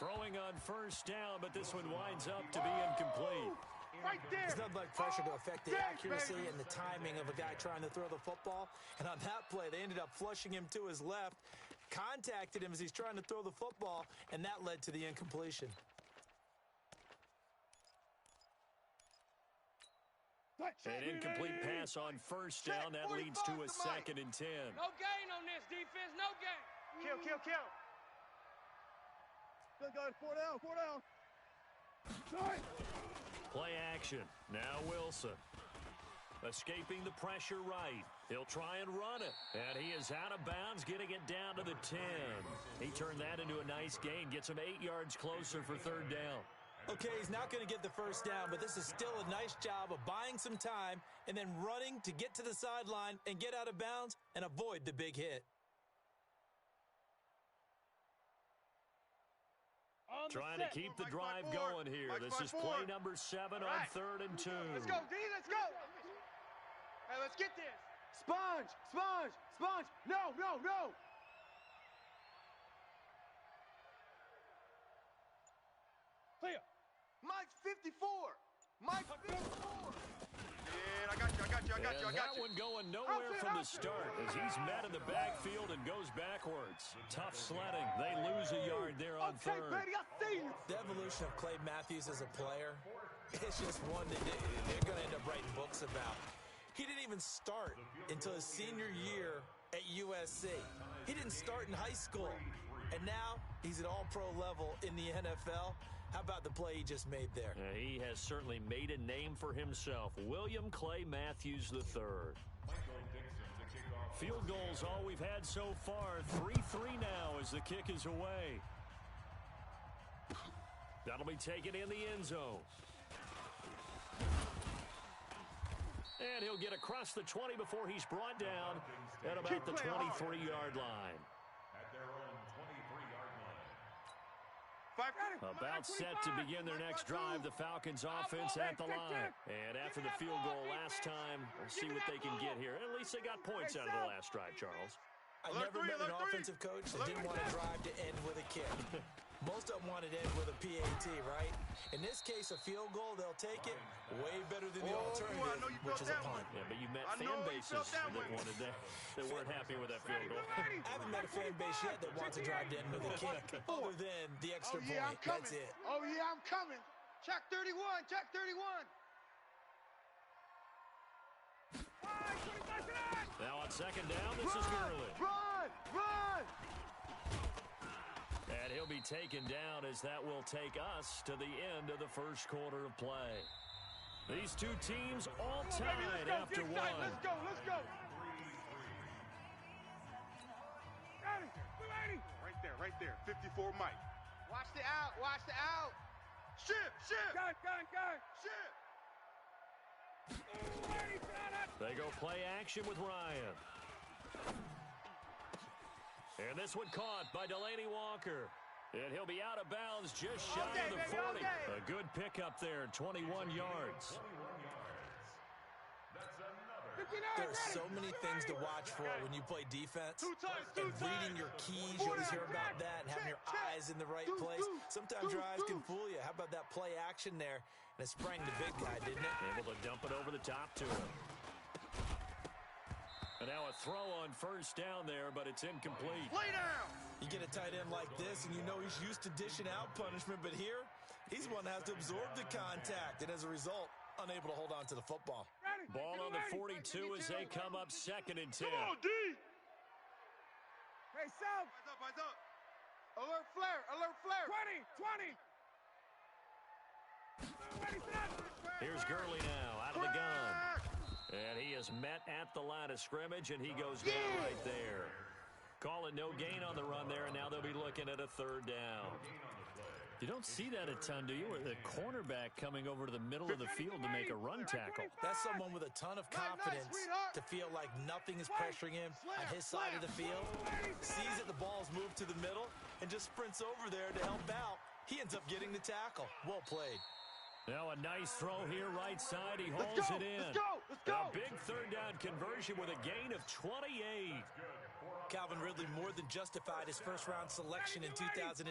Throwing on 1st down, but this one winds up to be incomplete. Right there. There's nothing like pressure to affect the accuracy and the timing of a guy trying to throw the football. And on that play, they ended up flushing him to his left, contacted him as he's trying to throw the football, and that led to the incompletion. An incomplete pass on 1st down. That leads to a 2nd and 10. No gain on this defense. No gain. Kill. Good guys. 4 down. Play action. Now Wilson. Escaping the pressure right. He'll try and run it. And he is out of bounds, getting it down to the 10. He turned that into a nice gain. Gets him 8 yards closer for 3rd down. Okay, he's not going to get the 1st down, but this is still a nice job of buying some time and then running to get to the sideline and get out of bounds and avoid the big hit. Trying to keep the drive going here. This is play number 7 on 3rd and 2. Let's go, D. Let's go. Hey, let's get this. Sponge. No. Clear. Mike's 54. Mike's 54. And I got you. That one going nowhere from the start as he's met in the backfield and goes backwards. Tough sledding. They lose a yard there on 3rd. Baby, I see you. The evolution of Clay Matthews as a player, it's just one that they're going to end up writing books about. He didn't even start until his senior year at USC. He didn't start in high school. And now he's at all-pro level in the NFL. How about the play he just made there? He has certainly made a name for himself. William Clay Matthews III. Field goals all we've had so far. 3-3 now as the kick is away. That'll be taken in the end zone. And he'll get across the 20 before he's brought down at about the 23-yard line. About set to begin their next drive, the Falcons offense at the line. And after the field goal last time, we'll see what they can get here. At least they got points out of the last drive, Charles. I never met an offensive coach that didn't want to drive to end with a kick. Most of them wanted to end with a PAT, right? In this case, a field goal, they'll take it way better than the alternative, which is a punt. Yeah, but you met fan bases that wanted that weren't happy with that field goal. I haven't met a fan base yet that wants to drive to end with a kick, other than the extra point. That's it. Oh, yeah, I'm coming. Check 31. Check 31. Now on second down, this is Gurley. Run! And he'll be taken down as that will take us to the end of the first quarter of play. These two teams all tied after one. Let's go. Right there. 54 Mike. Watch the out. Shift. Gun. Shift. They go play action with Ryan. And this one caught by Delaney Walker. And he'll be out of bounds just shy of the 40. A good pickup there, 21 yards. There are so many things to watch for when you play defense. And reading your keys, you always hear about that, and having your eyes in the right place. Sometimes your eyes can fool you. How about that play action there? And it sprang the big guy, didn't it? Able to dump it over the top to him. And now a throw on first down there, but it's incomplete. Lay down! You get a tight end like this, and you know he's used to dishing out punishment, but here, he's the one that has to absorb the contact, and as a result, unable to hold on to the football. Ball on the 42 as they come up 2nd and 10. Come on, D! Hey, South! Eyes up. Alert flare! 20! Here's Gurley now, out of the gun. And he is met at the line of scrimmage, and he goes down right there. Calling no gain on the run there, and now they'll be looking at a 3rd down. You don't see that a ton, do you? Or the cornerback coming over to the middle of the field to make a run tackle. That's someone with a ton of confidence to feel like nothing is pressuring him on his side of the field. Sees that the ball's moved to the middle and just sprints over there to help out. He ends up getting the tackle. Well played. Now a nice throw here right side. He hauls it in. Let's go! A big 3rd down conversion with a gain of 28. Calvin Ridley more than justified his first-round selection in 2018.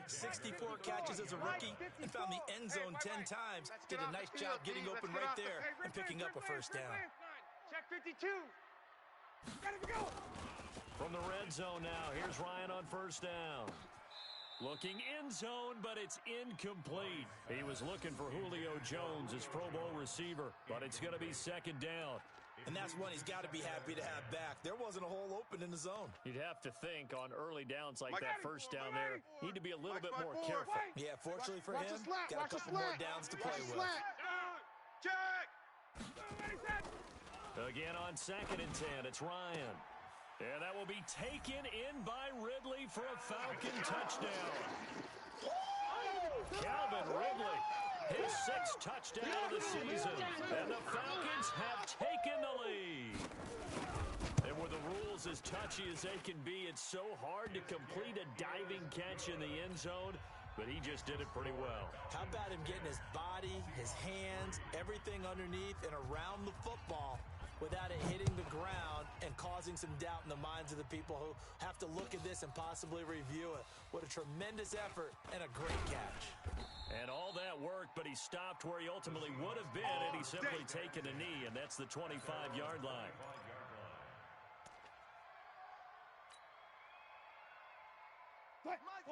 64 catches as a rookie and found the end zone 10 times. Did a nice job getting open right there and picking up a first down. Check 52. From the red zone now, here's Ryan on first down. Looking end zone, but it's incomplete. He was looking for Julio Jones, his Pro Bowl receiver, but it's going to be 2nd down. And that's one he's got to be happy to have back. There wasn't a hole open in the zone. You'd have to think on early downs like that first down there, need to be a little bit more careful. Yeah, fortunately for him, got a couple more downs to play with. Check! Again on 2nd and 10, it's Ryan. And that will be taken in by Ridley for a Falcon touchdown. Calvin Ridley, his 6th touchdown of the season. And the Falcons have taken the lead. And with the rules as touchy as they can be, it's so hard to complete a diving catch in the end zone. But he just did it pretty well. How about him getting his body, his hands, everything underneath and around the football without it hitting the ground and causing some doubt in the minds of the people who have to look at this and possibly review it. What a tremendous effort and a great catch. And all that work, but he stopped where he ultimately would have been, and he's simply taken a knee, and that's the 25-yard line.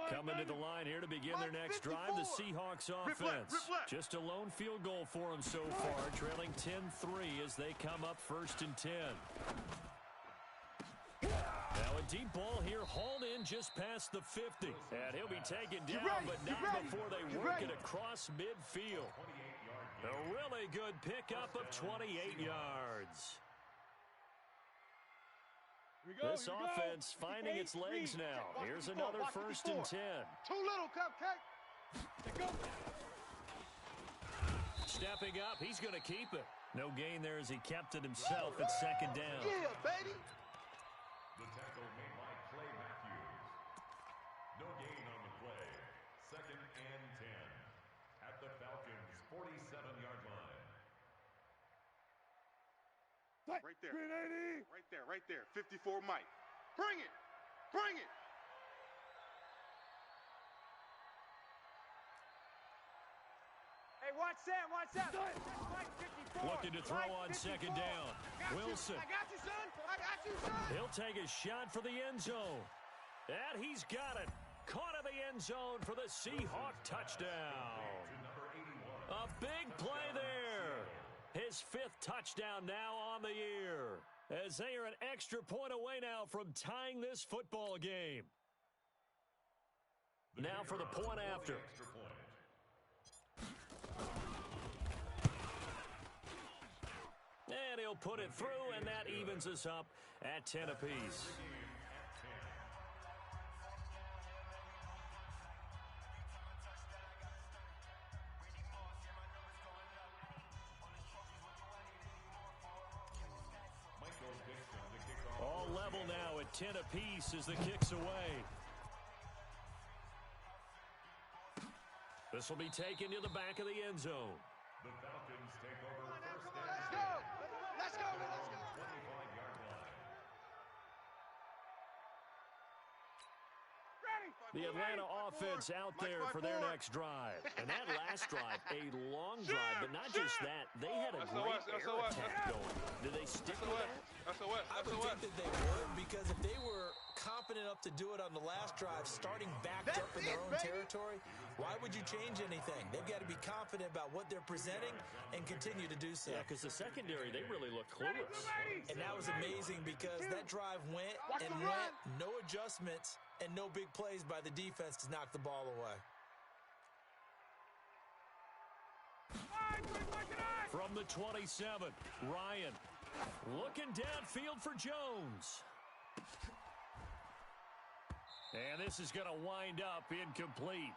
Coming to the line here to begin their next drive, the Seahawks offense. Just a lone field goal for them so far, trailing 10-3 as they come up 1st and 10. Now a deep ball here, hauled in just past the 50. And he'll be taken down, but not before they work it across midfield. A really good pickup of 28 yards. This offense finding its legs now. Here's another 1st and 10. Too little, Cupcake. Stepping up, he's going to keep it. No gain there as he kept it himself at 2nd down. Yeah, baby. The tackle made by Clay Matthews. No gain on the play. 2nd and 10 at the Falcons' 47-yard line. Right there. Right there. 54 Mike. Bring it. Hey, watch that. Looking to throw on 2nd down. Wilson. I got you, son. He'll take a shot for the end zone. And he's got it. Caught in the end zone for the Seahawk touchdown. A big play there. His 5th touchdown now on the year. as they are an extra point away now from tying this football game. Now for the point after. And he'll put it through, and that evens us up at 10 apiece. All level now at 10 apiece as the kick's away. This will be taken to the back of the end zone. The Falcons take over first down. Let's go! Let's go! Let's go! 25-yard line. The Atlanta offense out there for their next drive. And that last drive, a long drive, but not just that. They had a great air attack going. Do they stick with that? I would think that they would, because if they were confident enough to do it on the last drive, starting backed up in their own territory, why would you change anything? They've got to be confident about what they're presenting and continue to do so. Yeah, because the secondary, they really look clueless. And that was amazing because that drive went and went, no adjustments, and no big plays by the defense to knock the ball away. From the 27, Ryan looking downfield for Jones. And this is going to wind up incomplete.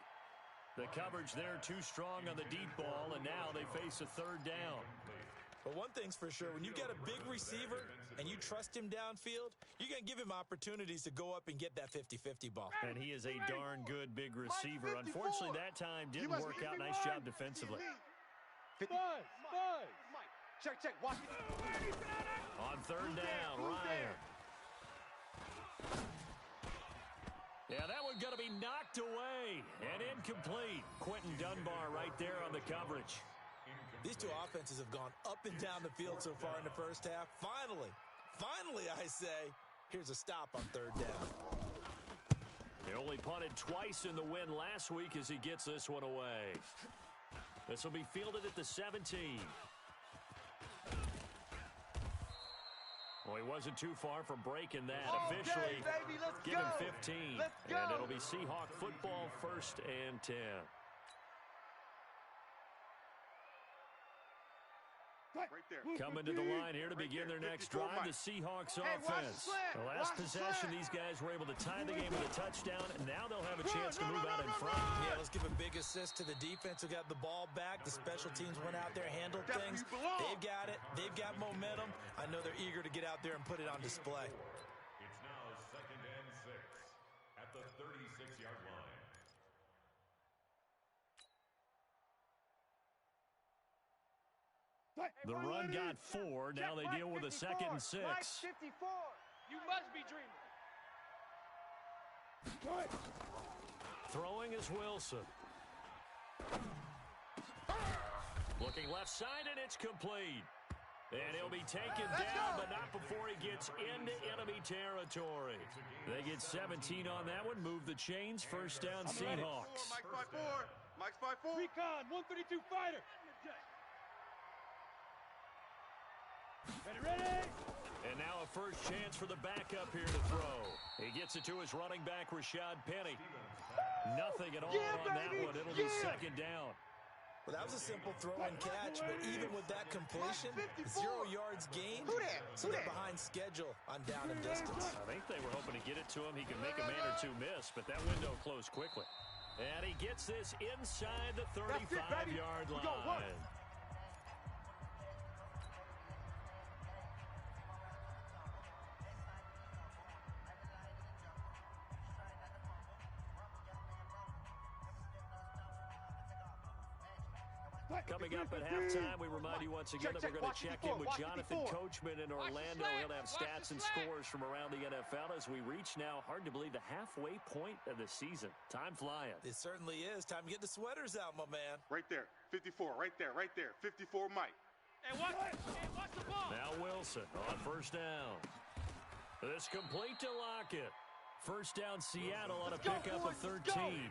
The coverage there too strong on the deep ball, and now they face a third down. But one thing's for sure, when you've got a big receiver and you trust him downfield, you're going to give him opportunities to go up and get that 50-50 ball. And he is a darn good big receiver. Unfortunately, that time didn't work out. Nice job defensively. Check, watch it. On third down, Ryan. Yeah, that one going to be knocked away and incomplete. Quentin Dunbar right there on the coverage. These two offenses have gone up and down the field so far in the first half. Finally, I say, here's a stop on third down. He only punted twice in the win last week as he gets this one away. This will be fielded at the 17. Well, he wasn't too far from breaking that. Officially, give him 15. And it'll be Seahawk football, 1st and 10. Right there. Coming to the line here to begin their next drive, the Seahawks offense. The last possession, these guys were able to tie the game with a touchdown, and now they'll have a chance to move out in front. Yeah, let's give a big assist to the defense who got the ball back. The special teams went out there, handled things. They've got it. They've got momentum. I know they're eager to get out there and put it on display. It's now 2nd and 6 at the 36-yard line. The run got 4. Now they deal with a 2nd and 6. Mike 54. You must be dreaming. Throwing is Wilson. Looking left side, and it's complete. And he'll be taken down, but not before he gets into enemy territory. They get 17 on that one. Move the chains. First down, Seahawks. Mike 5-4. Mike's 5-4. Recon, 132 fighter. Ready? And now a first chance for the backup here to throw. He gets it to his running back, Rashad Penny. Nothing at all on that one. It'll be 2nd down. Well, that was a simple throw and catch, but even with that completion, 0 yards gained, so they're behind schedule on down and distance. I think they were hoping to get it to him. He can make a man or two miss, but that window closed quickly. And he gets this inside the 35-yard line. Coming up at halftime, we remind you once again that we're going to check in with Jonathan Coachman in Orlando. He'll have stats and scores from around the NFL as we reach now, hard to believe, the halfway point of the season. Time flying. It certainly is. Time to get the sweaters out, my man. Right there. 54. Right there. 54, Mike. Hey, watch the ball. Now Wilson on first down. This complete to Lockett. First down, Seattle on a pickup of 13.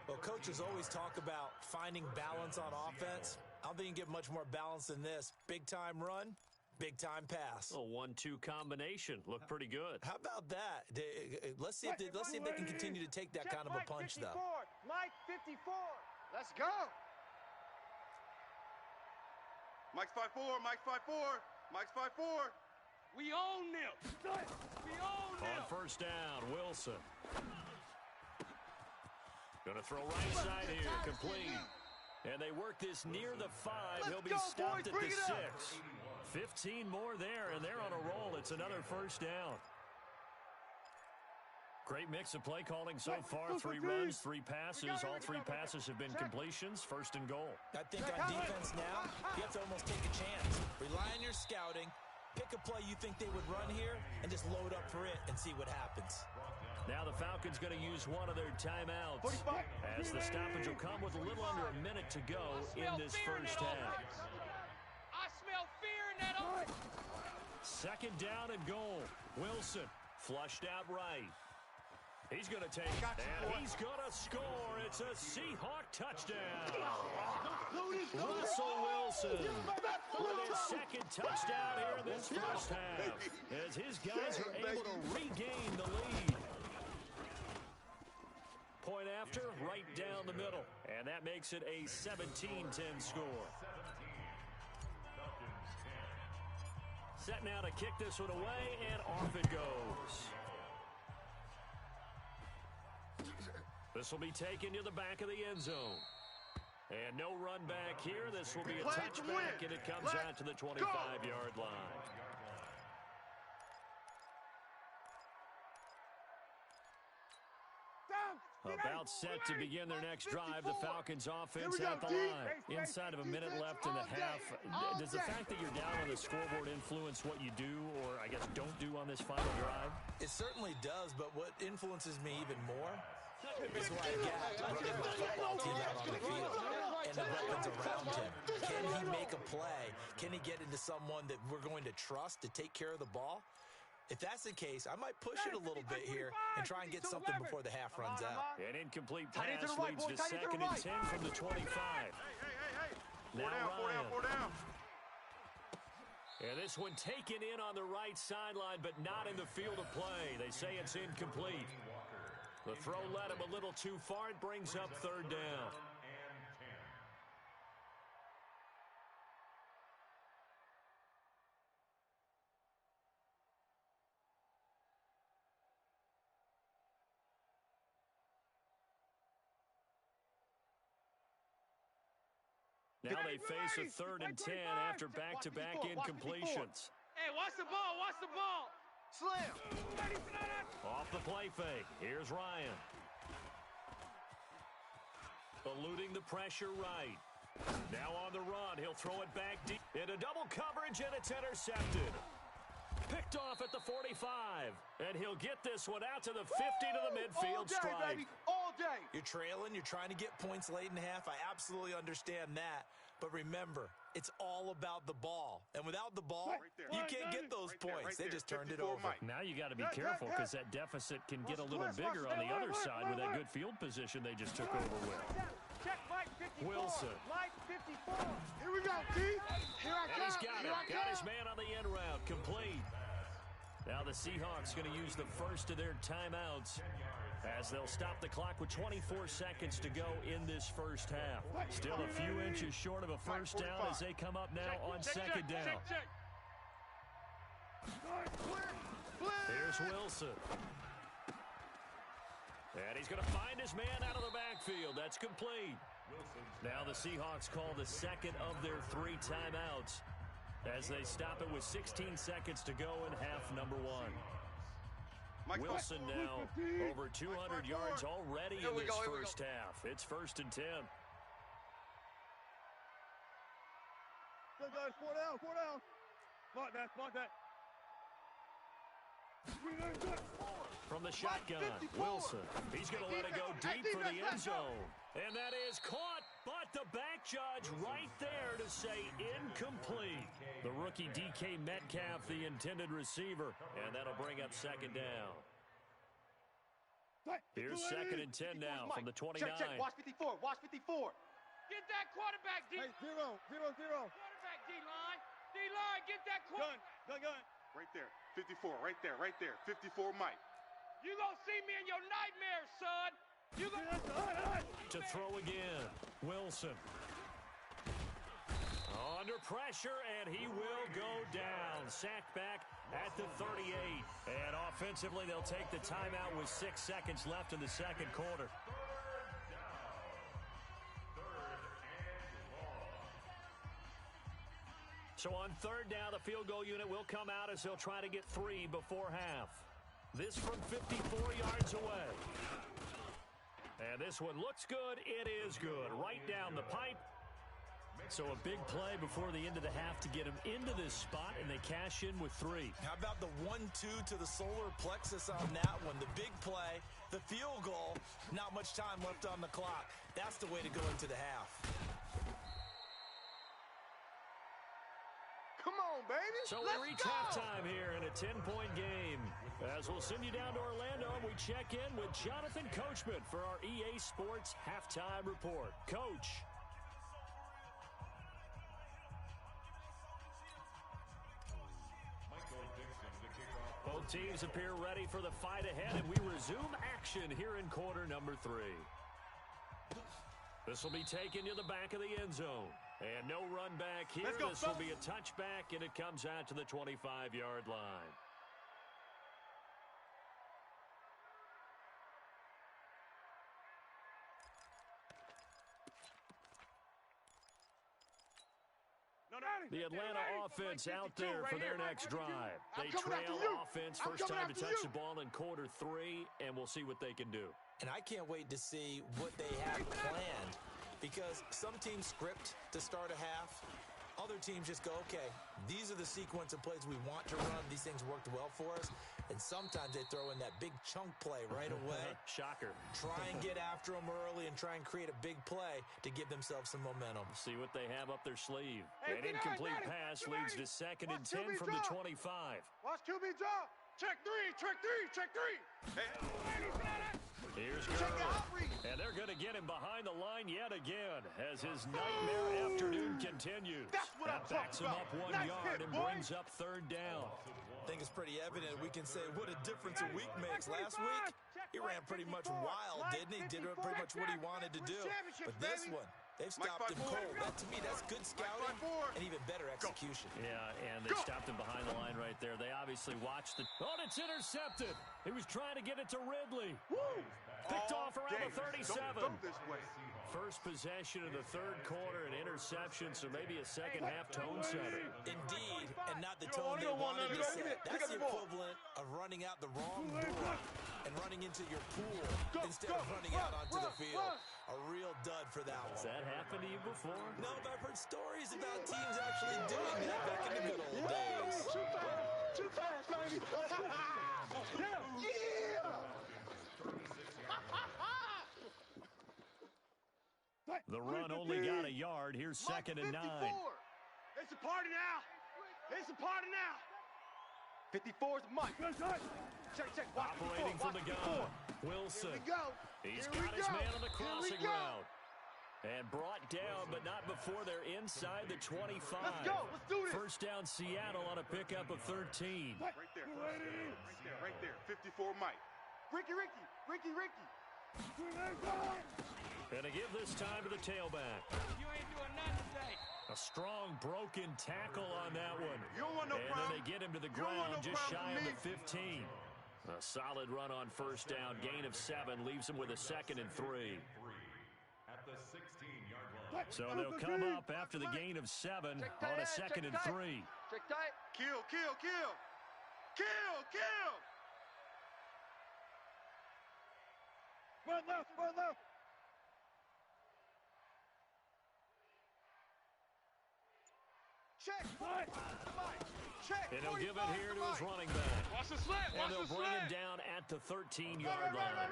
Well, coaches always talk about finding balance on offense. I don't think you can get much more balance than this. Big-time run, big-time pass. A 1-2 combination. Looked pretty good. How about that? Let's see if they can continue to take that kind of a punch, though. Mike 54. Let's go. Mike's 5'4", Mike's 5'4", Mike's 5'4". We own them. We own them. On first down, Wilson. Going to throw right side here, complete. And they work this near the 5. He'll be stopped at the 6. 15 more there, and they're on a roll. It's another first down. Great mix of play calling so far. 3 runs, 3 passes. All 3 passes have been completions. First and goal. I think on defense now, you have to almost take a chance. Rely on your scouting. Pick a play you think they would run here and just load up for it and see what happens. Now the Falcons going to use one of their timeouts as the stoppage will come with a little under a minute to go in this first half. I smell fear in that offense. Second down and goal. Wilson flushed out right. He's going to take it, and he's going to score. It's a Seahawk touchdown. Russell Wilson with his second touchdown here in this first half as his guys are able to regain the lead. Point after, right down the middle, and that makes it a 17-10 score. Set now to kick this one away, and off it goes. This will be taken to the back of the end zone. And no run back here. This will be a touchback, and it comes out to the 25-yard line. About set to begin their next drive. The Falcons offense at the line. Inside of a minute left in the half. Does the fact that you're down on the scoreboard influence what you do, or I guess don't do on this final drive? It certainly does, but what influences me even more is what I get running my football team out on the field and the weapons around him. Can he make a play? Can he get into someone that we're going to trust to take care of the ball? If that's the case, I might push it a little bit here and try and get something before the half runs out. An incomplete pass leads to second and 10 from the 25. Now Ryan. 4 down. And this one taken in on the right sideline, but not in the field of play. They say it's incomplete. The throw led him a little too far. It brings up third down. Now they face a 3rd and 10 after back-to-back incompletions. Hey, watch the ball, watch the ball. Slam. Off the play fake. Here's Ryan. Eluding the pressure right. Now on the run. He'll throw it back deep. Into double coverage, and it's intercepted. Picked off at the 45. And he'll get this one out to the 50 to the midfield stripe. All day. You're trailing. You're trying to get points late in half. I absolutely understand that. But remember, it's all about the ball. And without the ball, you can't get those points. They just turned it over. Now you got to be careful because that deficit can get a little bigger on the other side with that good field position they just took over with. Check Mike 54. Wilson. Mike 54. Here we go, D. Here I come. And he's got it. Got his man on the end route. Complete. Now the Seahawks going to use the first of their timeouts as they'll stop the clock with 24 seconds to go in this first half. Still a few inches short of a first down as they come up now on second down. Here's Wilson. And he's going to find his man out of the backfield. That's complete. Now the Seahawks call the second of their 3 timeouts as they stop it with 16 seconds to go in half number 1. Wilson now over 200 yards already in this first half. It's 1st and 10. Good guys, 4 down, 4 down. Mark that. From the shotgun, Wilson. He's going to let it go deep for the end zone. And that is caught, but the back judge right there to say incomplete. The rookie DK Metcalf, the intended receiver, and that'll bring up second down. Here's 2nd and 10 now from the 29. Check. Watch 54. Get that quarterback, D. Hey, 0, 0, 0. Quarterback, D-line. D-line, get that quarterback. Gun. Right there. 54, right there. 54, Mike. You gonna see me in your nightmares, son. You gonna... To throw again, Wilson. Under pressure, and he will go down. Sacked back at the 38. And offensively, they'll take the timeout with 6 seconds left in the second quarter. So on third down, the field goal unit will come out as they'll try to get 3 before half. This from 54 yards away. And this one looks good. It is good. Right down the pipe. So a big play before the end of the half to get him into this spot, and they cash in with 3. How about the 1-2 to the solar plexus on that one? The big play, the field goal, not much time left on the clock. That's the way to go into the half. Come on, baby. So we reach halftime here in a 10-point game. As we'll send you down to Orlando, and we check in with Jonathan Coachman for our EA Sports Halftime Report. Coach. Both teams appear ready for the fight ahead, and we resume action here in quarter number 3. This will be taken to the back of the end zone. And no run back here. This will be a touchback, and it comes out to the 25-yard line. The Atlanta offense out there for their next drive. They trail offense, first time to touch the ball in quarter 3, and we'll see what they can do. And I can't wait to see what they have planned, because some teams script to start a half. Other teams just go, okay, these are the sequence of plays we want to run. These things worked well for us. And sometimes they throw in that big chunk play right away. Shocker. Try and get after them early and try and create a big play to give themselves some momentum. See what they have up their sleeve. An incomplete pass leads to 2nd and 10 from the 25. Watch QB drop. Check 3. Here's Gurley. And they're going to get him behind the line yet again as his nightmare afternoon continues. That backs him up 1 yard and brings up third down. I think it's pretty evident we can say what a difference a week makes. Last week, he ran pretty much wild, didn't he? Did pretty much what he wanted to do. But this one, they've stopped him cold. That, to me, that's good scouting and even better execution. Yeah, and they stopped him behind the line right there. They obviously watched the... Oh, it's intercepted. He was trying to get it to Ridley. Picked off around the 37. First possession of the third quarter, an interception, so maybe a second half tone setter. Indeed, and not the tone they wanted to set. That's the equivalent of running out the wrong door and running into your pool instead of running out onto the field. A real dud for that one. Has that happened to you before? No, but I've heard stories about teams actually doing that back in the good old days. Too fast, baby. The run only got a yard. Here's 2nd and 9. It's a party now. 54 is Mike. Check. Watch operating from the gun. Wilson. He's got his man on the crossing route. And brought down, but not before they're inside the 25. Let's do this. First down, Seattle on a pickup of 13. Right there. 54 Mike. Ricky. And to give this time to the tailback. You ain't doing nothing today. A strong broken tackle on that one. You don't want no and problem. Then they get him to the ground just shy of the 15. A solid run on first down. Gain of 7 leaves him with a 2nd and 3. At the 16-yard line. So they'll come up after the gain of 7 on a 2nd and 3. Check tight. Kill. Run left. Check. And he'll give it here to his running back. Watch the slant. And they'll bring him down at the 13-yard line.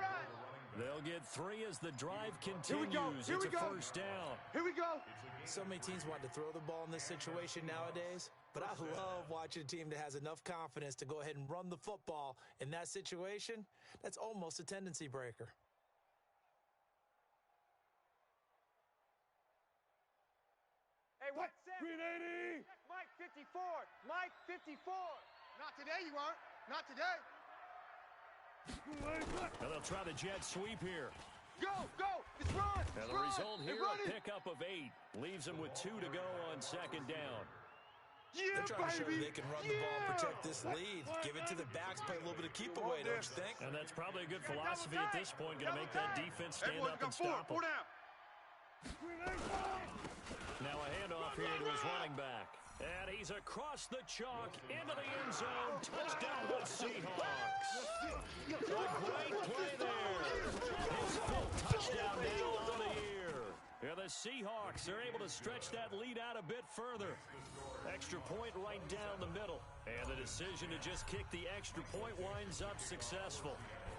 They'll get 3 as the drive continues. It's a first down. Here we go. So many teams want to throw the ball in this situation nowadays, but I love watching a team that has enough confidence to go ahead and run the football in that situation. That's almost a tendency breaker. 380. Mike 54. Mike 54. Not today, you aren't. Not today. And they'll try the jet sweep here. Go, go. It's run. And the result here, a pickup of 8. Leaves them with 2 to go on second down. They're trying to show they can run the ball, protect this lead. Give it to the backs, play a little bit of keep away, don't you think? And that's probably a good philosophy at this point. Going to make that defense stand up and stop them. Now a handoff here to his running back. And he's across the chalk into the end zone. Touchdown to the Seahawks. A great play there. His 5th touchdown now on the year. And the Seahawks are able to stretch that lead out a bit further. Extra point right down the middle. And the decision to just kick the extra point winds up successful.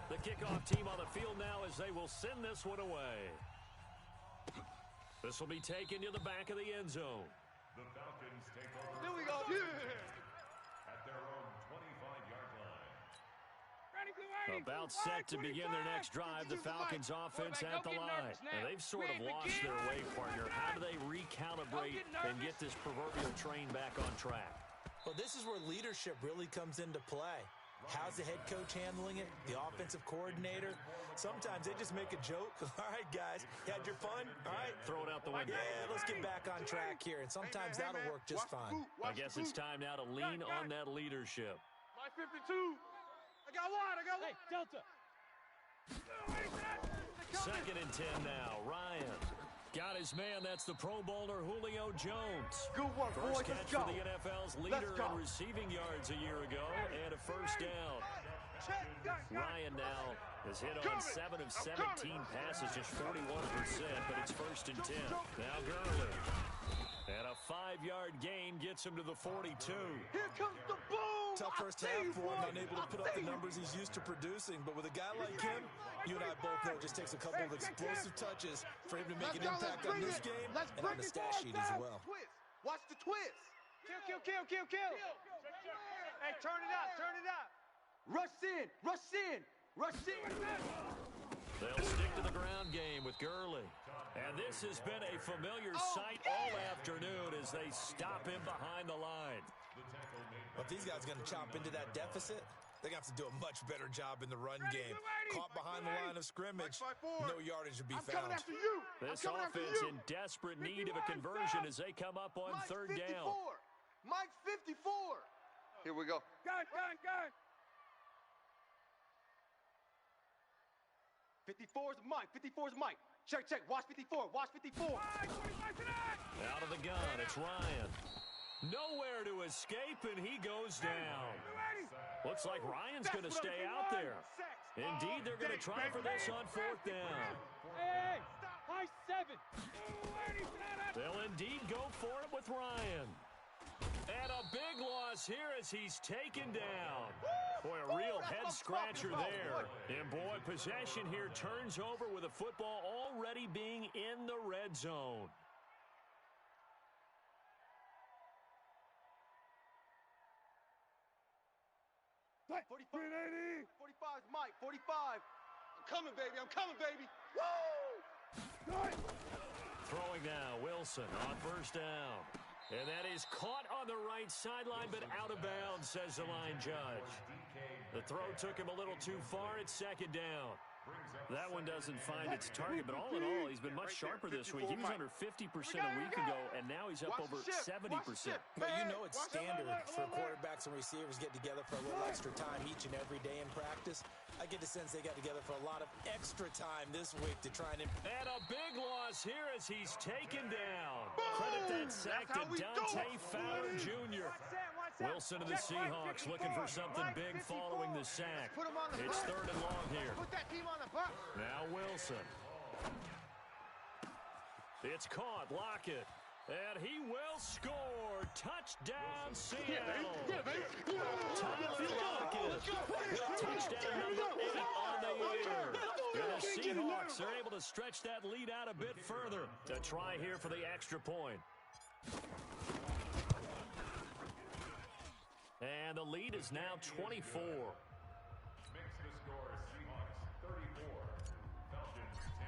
The kickoff team on the field now as they will send this one away. This will be taken to the back of the end zone. The Falcons take over. Here we go. At their own 25-yard line. About set to begin their next drive, the Falcons offense at the line. And they've sort of lost their way, partner. How do they recalibrate and get this proverbial train back on track? Well, this is where leadership really comes into play. How's the head coach handling it? The offensive coordinator? Sometimes they just make a joke. All right, guys, you had your fun? All right. Throw it out the window. Yeah, let's get back on track here. And sometimes that'll work just fine. I guess it's time now to lean on that leadership. My 52. I got one. Hey, Delta. 2nd and 10 now. Ryan got his man. That's the Pro Bowler Julio Jones. Good work, First boys. catch for the NFL's leader in receiving yards a year ago, and a first down. Ryan now has hit on 7 of 17 passes, just 41%, but it's 1st and 10. Now Gurley. And a 5-yard gain gets him to the 42. Here comes the boom. Tough first half for him, unable to put up the numbers he's used to producing. But with a guy like him, you and I both know it just takes a couple of explosive touches for him to make an impact on this game and on the stat sheet as well. Twist. Watch the twist. Kill. Hey, turn it out. Rush in. They'll stick to the ground game with Gurley. And this has been a familiar sight all afternoon as they stop him behind the line. Well, if these guys are going to chop into that deficit, they're going to have to do a much better job in the run game. Caught behind the line of scrimmage, no yardage to be found. This offense in desperate need of a conversion as they come up on 3rd down. Mike 54. Here we go. Gun. 54's Mike. Check. Watch 54. Out of the gun, it's Ryan. Nowhere to escape, and he goes down. Looks like Ryan's going to stay out there. Indeed, they're going to try for this on 4th down. Hey, high 7. They'll indeed go for it with Ryan. And a big loss here as he's taken down. Boy, a real head-scratcher there. And, boy, possession here turns over with a football already being in the red zone. What? 45 is Mike. 45. I'm coming, baby. Woo! Throwing now, Wilson on 1st down. And that is caught on the right sideline, but out of bounds, says the line judge. The throw took him a little too far at 2nd down. That one doesn't find its target, but all in all, he's been much sharper this week. He was under 50% a week ago, and now he's up over 70%. But you know it's standard for quarterbacks and receivers get together for a little extra time each and every day in practice. I get the sense they got together for a lot of extra time this week to try and... And a big loss here as he's taken down. Credit that sack to Dante Fowler Jr. Wilson and the Seahawks looking for something big following the sack. It's 3rd and long here. Put that team on the bus. Now Wilson. It's caught. Lockett. And he will score. Touchdown, Seattle. Tyler Lockett. Touchdown number 8 on the year. And the Seahawks are able to stretch that lead out a bit further to try here for the extra point. And the lead is now 24. Makes the score Seahawks 34, Falcons 10.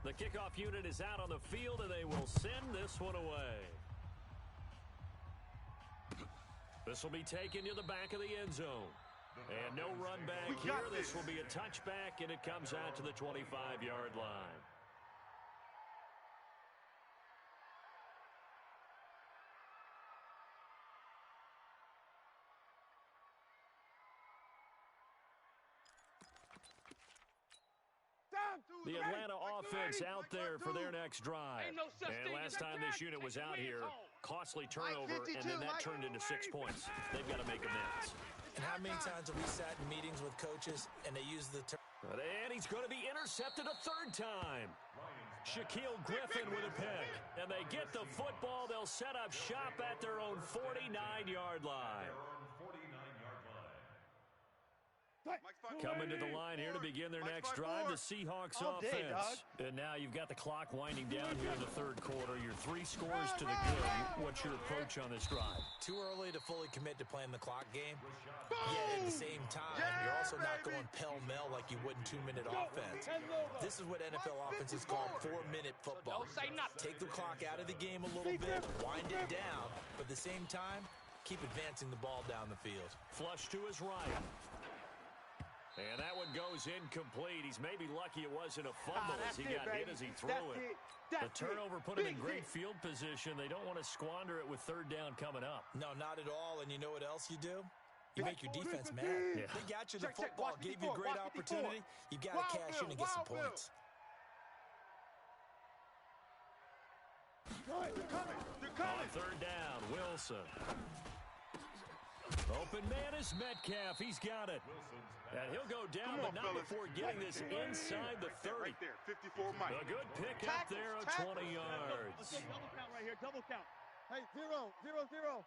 The kickoff unit is out on the field, and they will send this one away. This will be taken to the back of the end zone. And no run back here. This will be a touchback, and it comes out to the 25-yard line. The Atlanta offense out there for their next drive. And last time this unit was out here, costly turnover, and then that turned into 6 points. They've got to make amends. And how many times have we sat in meetings with coaches and they use the term? And he's going to be intercepted a third time. Shaquille Griffin with a pick. And they get the football. They'll set up shop at their own 49-yard line. Coming to the line here to begin their next drive, the Seahawks offense. And now you've got the clock winding down here in the third quarter. Your 3 scores to the good. What's your approach on this drive? Too early to fully commit to playing the clock game. Yet at the same time, you're also not going pell-mell like you would in 2-minute offense. This is what NFL offenses call 4-minute football. Take the clock out of the game a little bit, wind it down, but at the same time, keep advancing the ball down the field. Flush to his right. And that one goes incomplete. He's maybe lucky it wasn't a fumble as he got hit as he threw it. The turnover put him in great field position. They don't want to squander it with third down coming up. No, not at all. And you know what else you do? You make your defense mad. Yeah. They got you the football, gave you a great opportunity. You got to cash in and get some points. On third down, Wilson. Open man is Metcalf. He's got it. And he'll go down, but not before getting this inside the 30. Right there, 54 Mike. A good pick up there of 20 yards. Double count right here, double count. Hey, 0, 0, 0.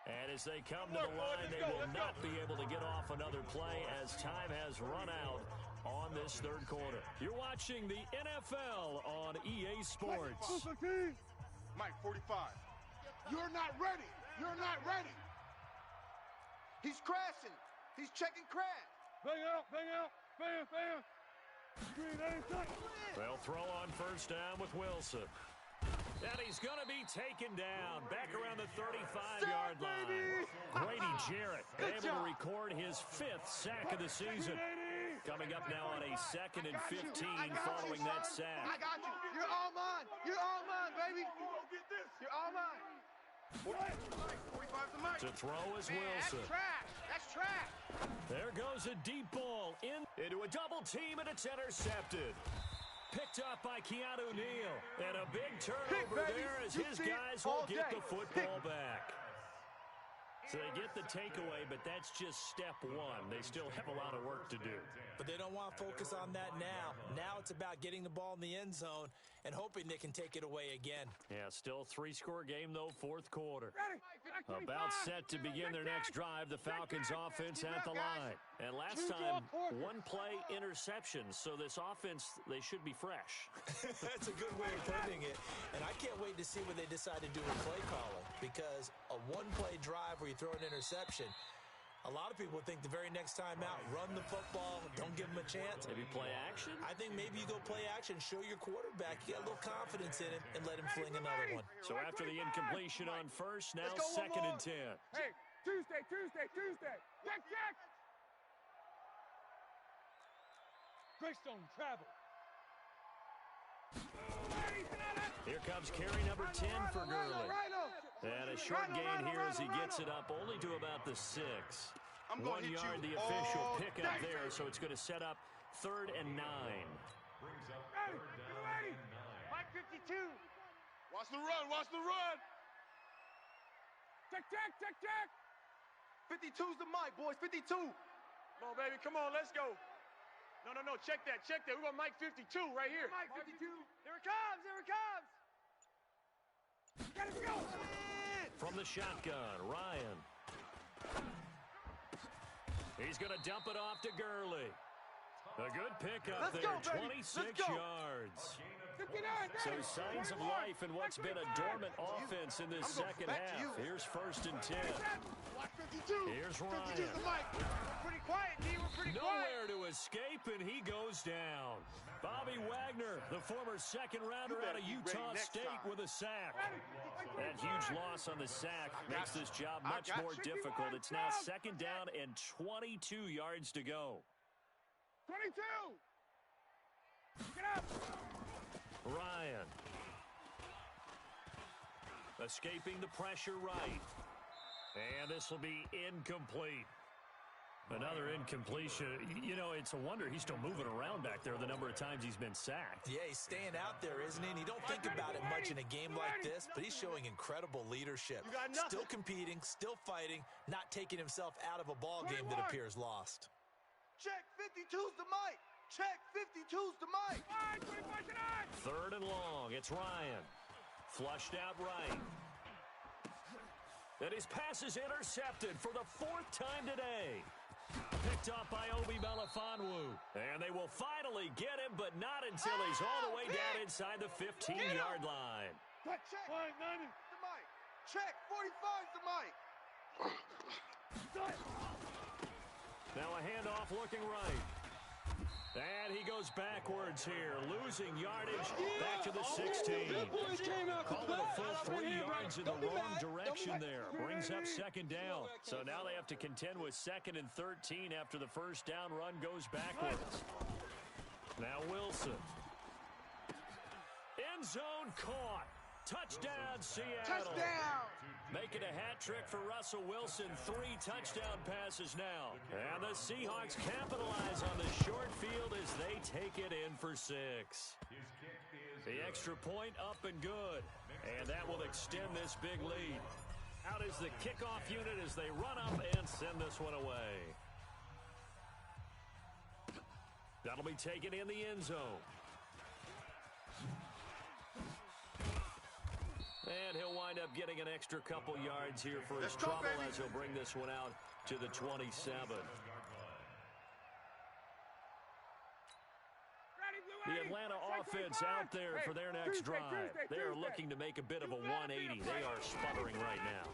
And as they come to the line, they will not be able to get off another play as time has run out on this third quarter. You're watching the NFL on EA Sports. Mike, 45. You're not ready. You're not ready. He's crashing. He's checking crash. Bang out, bang out, bam, bam. They'll throw on first down with Wilson. And he's going to be taken down back around the 35-yard line. Grady Jarrett able to record his 5th sack of the season. Coming up now on a 2nd and 15 following that sack. I got you. You're all mine. You're all mine, baby. You're all mine. 45 to Mike. To throw is Wilson. That's trash. That's trash. There goes a deep ball into a double team, and it's intercepted. Picked up by Keanu Neal. And a big turnover there as his guys will get the football back. So they get the takeaway, but that's just step one. They still have a lot of work to do. But they don't want to focus on that now. Now it's about getting the ball in the end zone and hoping they can take it away again. Yeah, still 3-score game, though, fourth quarter. About set to begin their next drive, the Falcons offense at the line. And last time, 1-play interception, so this offense, they should be fresh. That's a good way of putting it. And I can't wait to see what they decide to do with play calling, because a 1-play drive where you throw an interception, a lot of people think the very next time out, run the football, don't give them a chance. Maybe play action? I think maybe you go play action, show your quarterback, you got a little confidence in him, and let him fling another one. So after the incompletion on first, now 2nd and 10. Hey, Tuesday. Check. Greystone travel. Here comes carry number 10 for Gurley. And a short gain here as he gets it up only to about the 6. 1 yard, the official pick up there, so it's going to set up 3rd and 9. Brings up 3rd down and 9. Mike 52. Watch the run. Check. 52's the mic, boys. 52. Come on, baby. Come on, let's go. No. Check that. We're going to Mike 52 right here. Mike 52. Here it comes. Gotta go. From the shotgun, Ryan. He's going to dump it off to Gurley. A good pickup there, 26 yards. So signs of life in what's been a dormant offense in this second half. Here's 1st and 10. Here's Ryan. Pretty quiet, D. We're pretty quiet. Nowhere to escape, and he goes down. Bobby Wagner, the former second-rounder out of Utah State, with a sack. That huge loss on the sack makes this job much more difficult. It's now 2nd down and 22 yards to go. 22. Get up. Ryan. Escaping the pressure right. And this will be incomplete. Another incompletion. You know, it's a wonder he's still moving around back there the number of times he's been sacked. Yeah, he's staying out there, isn't he? And you don't think about it much in a game like this, but he's showing incredible leadership. Still competing, still fighting, not taking himself out of a ball game that appears lost. Check 52's the mic. Check 52's the mic. 3rd and long. It's Ryan. Flushed out right. And his pass is intercepted for the 4th time today. Picked up by Obi Melifonwu. And they will finally get him, but not until he's all the way down inside the 15-yard line. Check. The mic. Check 45's the mic. Now a handoff looking right. And he goes backwards here, losing yardage back to the 16. Call it a full 3 yards in the wrong direction there. Brings up 2nd down. So now they have to contend with 2nd and 13 after the 1st down run goes backwards. Now Wilson. End zone caught. Touchdown, Seattle. Touchdown. Making a hat trick for Russell Wilson. 3 touchdown passes now. And the Seahawks capitalize on the short field as they take it in for 6. The extra point up and good. And that will extend this big lead. Out is the kickoff unit as they run up and send this one away. That'll be taken in the end zone. And he'll wind up getting an extra couple yards here for his trouble as he'll bring this one out to the 27. The Atlanta offense out there for their next drive. They are looking to make a bit of a 180. They are sputtering right now.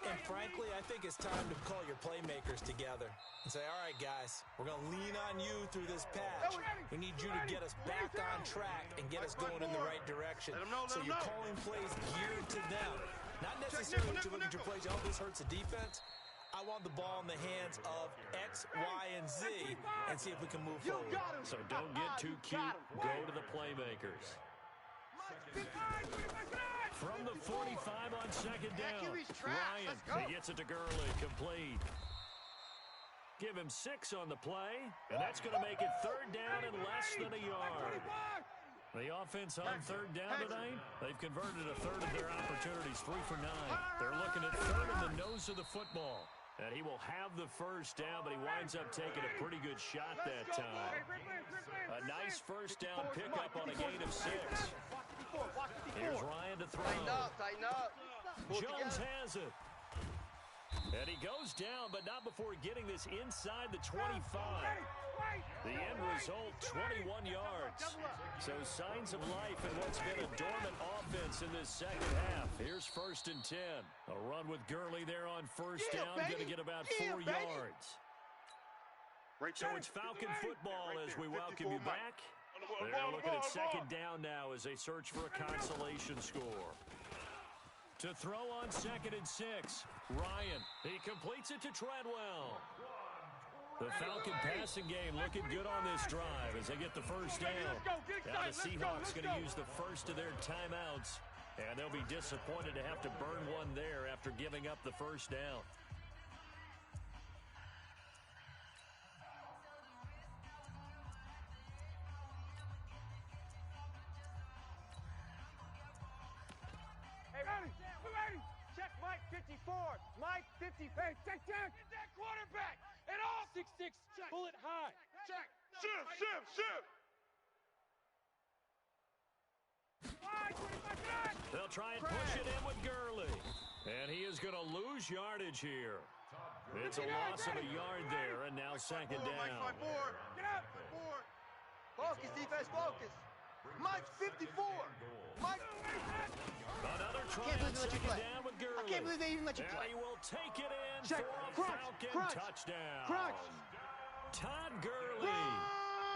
And frankly, I think it's time to call your playmakers together and say, all right, guys, we're going to lean on you through this patch. We need you to get us back on track and get us going in the right direction. So you're calling plays geared to them. Not necessarily that you're looking at your plays, oh, this hurts the defense. I want the ball in the hands of X, Y, and Z and see if we can move forward. So don't get too cute. Go to the playmakers. From the 45 on 2nd down, Ryan, he gets it to Gurley, complete. Give him 6 on the play, and that's going to make it 3rd down and less than a yard. The offense on 3rd down tonight, they've converted a 3rd of their opportunities, 3 for 9. They're looking at 3rd in the nose of the football. And he will have the 1st down, but he winds up taking a pretty good shot that time. A nice 1st down pickup on a gain of 6. Here's Ryan to throw. Tighten up. Jones has it. And he goes down, but not before getting this inside the 25. The end result, 21 yards. So signs of life in what's been a dormant offense in this second half. Here's 1st and 10. A run with Gurley there on 1st down, going to get about 4 yards. So it's Falcon football as we welcome you back. They're looking at 2nd down now as they search for a consolation score. To throw on 2nd and 6, Ryan. He completes it to Treadwell. The Falcon passing game looking good on this drive as they get the 1st down. Now the Seahawks going to use the 1st of their timeouts, and they'll be disappointed to have to burn one there after giving up the 1st down. Check Mike 54. Mike 50. Hey, check. Get that quarterback. And all 6'6". Pull it high. Check. Shift. They'll try and push it in with Gurley. And he is going to lose yardage here. It's a loss of a yard there, and now 2nd down. Get up. Focus, defense, focus. Mike 54. Mike. Another try I can't believe to they let you take it play. down with Gurley. I can't believe they even let you And play. he will take it in Check. for a Crunch. Falcon Crunch. touchdown. Crunch. Todd Gurley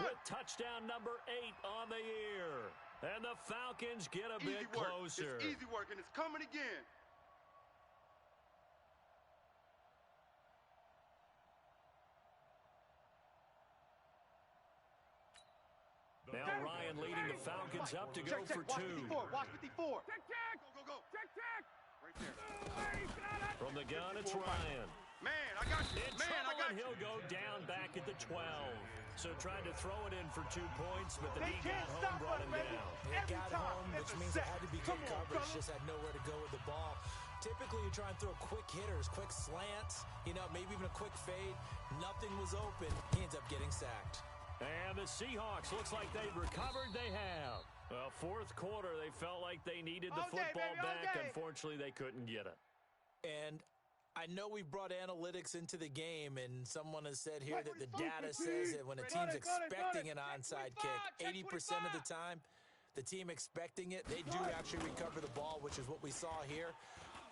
with touchdown number 8 on the year. And the Falcons get a bit closer. It's easy work, and it's coming again. Now Ryan leading the Falcons up to go for 2. Watch 54. Check, check. Go. Check, check. Right there. From the gun, it's Ryan. Man, I got you. In Man, I trouble, got and you. he'll go down back at the 12. So tried to throw it in for 2 points, but the They knee can't got home, stop brought us, him baby. down. It got home, which means there had to be good coverage. Fellas. Just had nowhere to go with the ball. Typically, you try and throw quick hitters, quick slants, maybe even a quick fade. Nothing was open. He ends up getting sacked. And the Seahawks, looks like they've recovered. They have. Well, fourth quarter, they felt like they needed the All day, football baby, all back. day. Unfortunately, they couldn't get it. And I know we brought analytics into the game, and someone has said here that the data says that when a team's expecting an onside kick, 80% of the time, the team expecting it, they do actually recover the ball, which is what we saw here.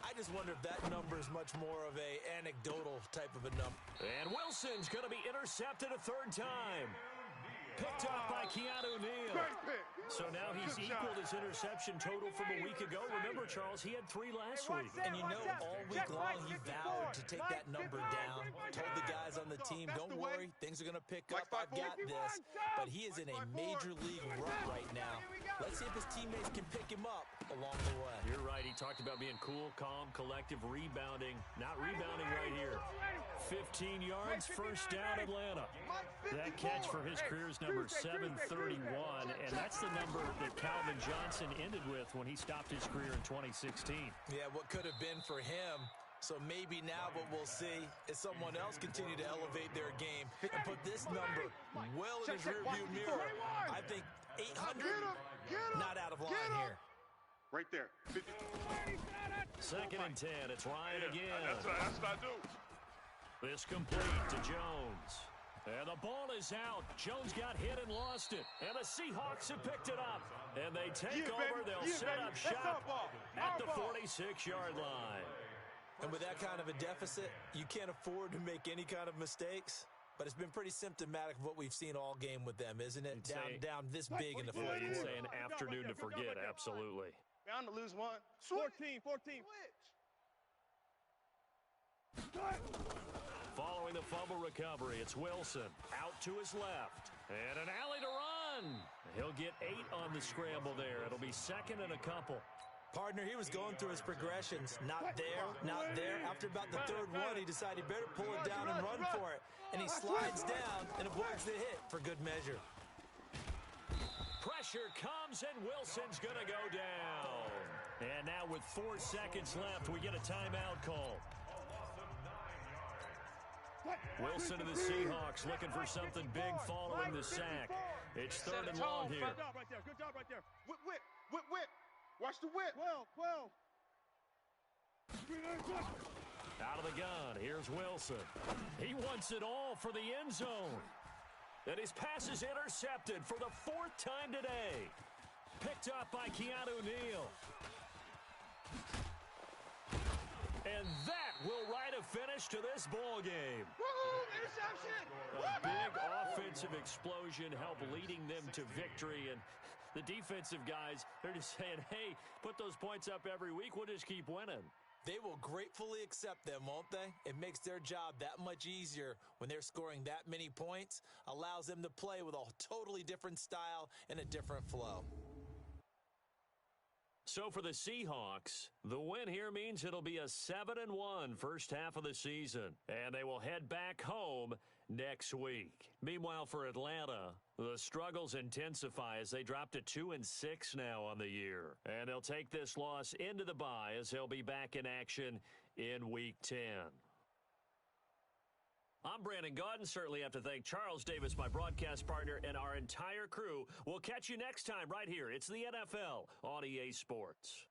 I just wonder if that number is much more of a anecdotal type of a number. And Wilson's going to be intercepted a 3rd time. Picked up by Keanu Neal. Great pick. So now he's equaled his interception total from a week ago. Remember, Charles, he had 3 last week. And all week long, he vowed to take that number down. Told the guys on the team, don't worry, things are going to pick up. I've got this. But he is in a major league rut right now. Let's see if his teammates can pick him up along the way. You're right. He talked about being cool, calm, collective, rebounding. Not rebounding right here. 15 yards, first down, Atlanta. That catch for his career is number 731, and that's the number that Calvin Johnson ended with when he stopped his career in 2016. Yeah, what could have been for him. So maybe now what we'll see is someone else continue to elevate their game and put this number well in his rearview mirror. I think 800, not out of line here. Right there. 50. 2nd and 10. It's Ryan again. That's what I do. This complete to Jones. And the ball is out. Jones got hit and lost it. And the Seahawks have picked it up. And they take over. They'll set up shop at the 46-yard line. And with that kind of a deficit, you can't afford to make any kind of mistakes. But it's been pretty symptomatic of what we've seen all game with them, isn't it? Down this big in the fourth You'd quarter. say an afternoon to forget, absolutely. Bound to lose one. 14. Following the fumble recovery, it's Wilson out to his left. And an alley to run. He'll get 8 on the scramble there. It'll be 2nd and a couple. Partner, he was going through his progressions. Not there, not there. After about the 3rd one, he decided he better pull it down and run for it. And he slides down and avoids the hit for good measure. Pressure comes, and Wilson's going to go down. And now with 4 seconds left, we get a timeout call. Wilson and the Seahawks looking for something big following the sack. It's 3rd and long here. Good job right there. Good job right there. Whip. Watch the whip. 12. Out of the gun, here's Wilson. He wants it all for the end zone. And his pass is intercepted for the 4th time today. Picked up by Keanu Neal. And that will write a finish to this ball game. Woohoo! Interception! A big offensive explosion helped leading them to victory. And the defensive guys, they're just saying, hey, put those points up every week. We'll just keep winning. They will gratefully accept them, won't they? It makes their job that much easier when they're scoring that many points, allows them to play with a totally different style and a different flow. So for the Seahawks, the win here means it'll be a 7-1 first half of the season, and they will head back home next week. Meanwhile, for Atlanta, the struggles intensify as they drop to 2-6 now on the year, and they'll take this loss into the bye as they'll be back in action in Week 10. I'm Brandon Gaudin. Certainly have to thank Charles Davis, my broadcast partner, and our entire crew. We'll catch you next time right here. It's the NFL on EA Sports.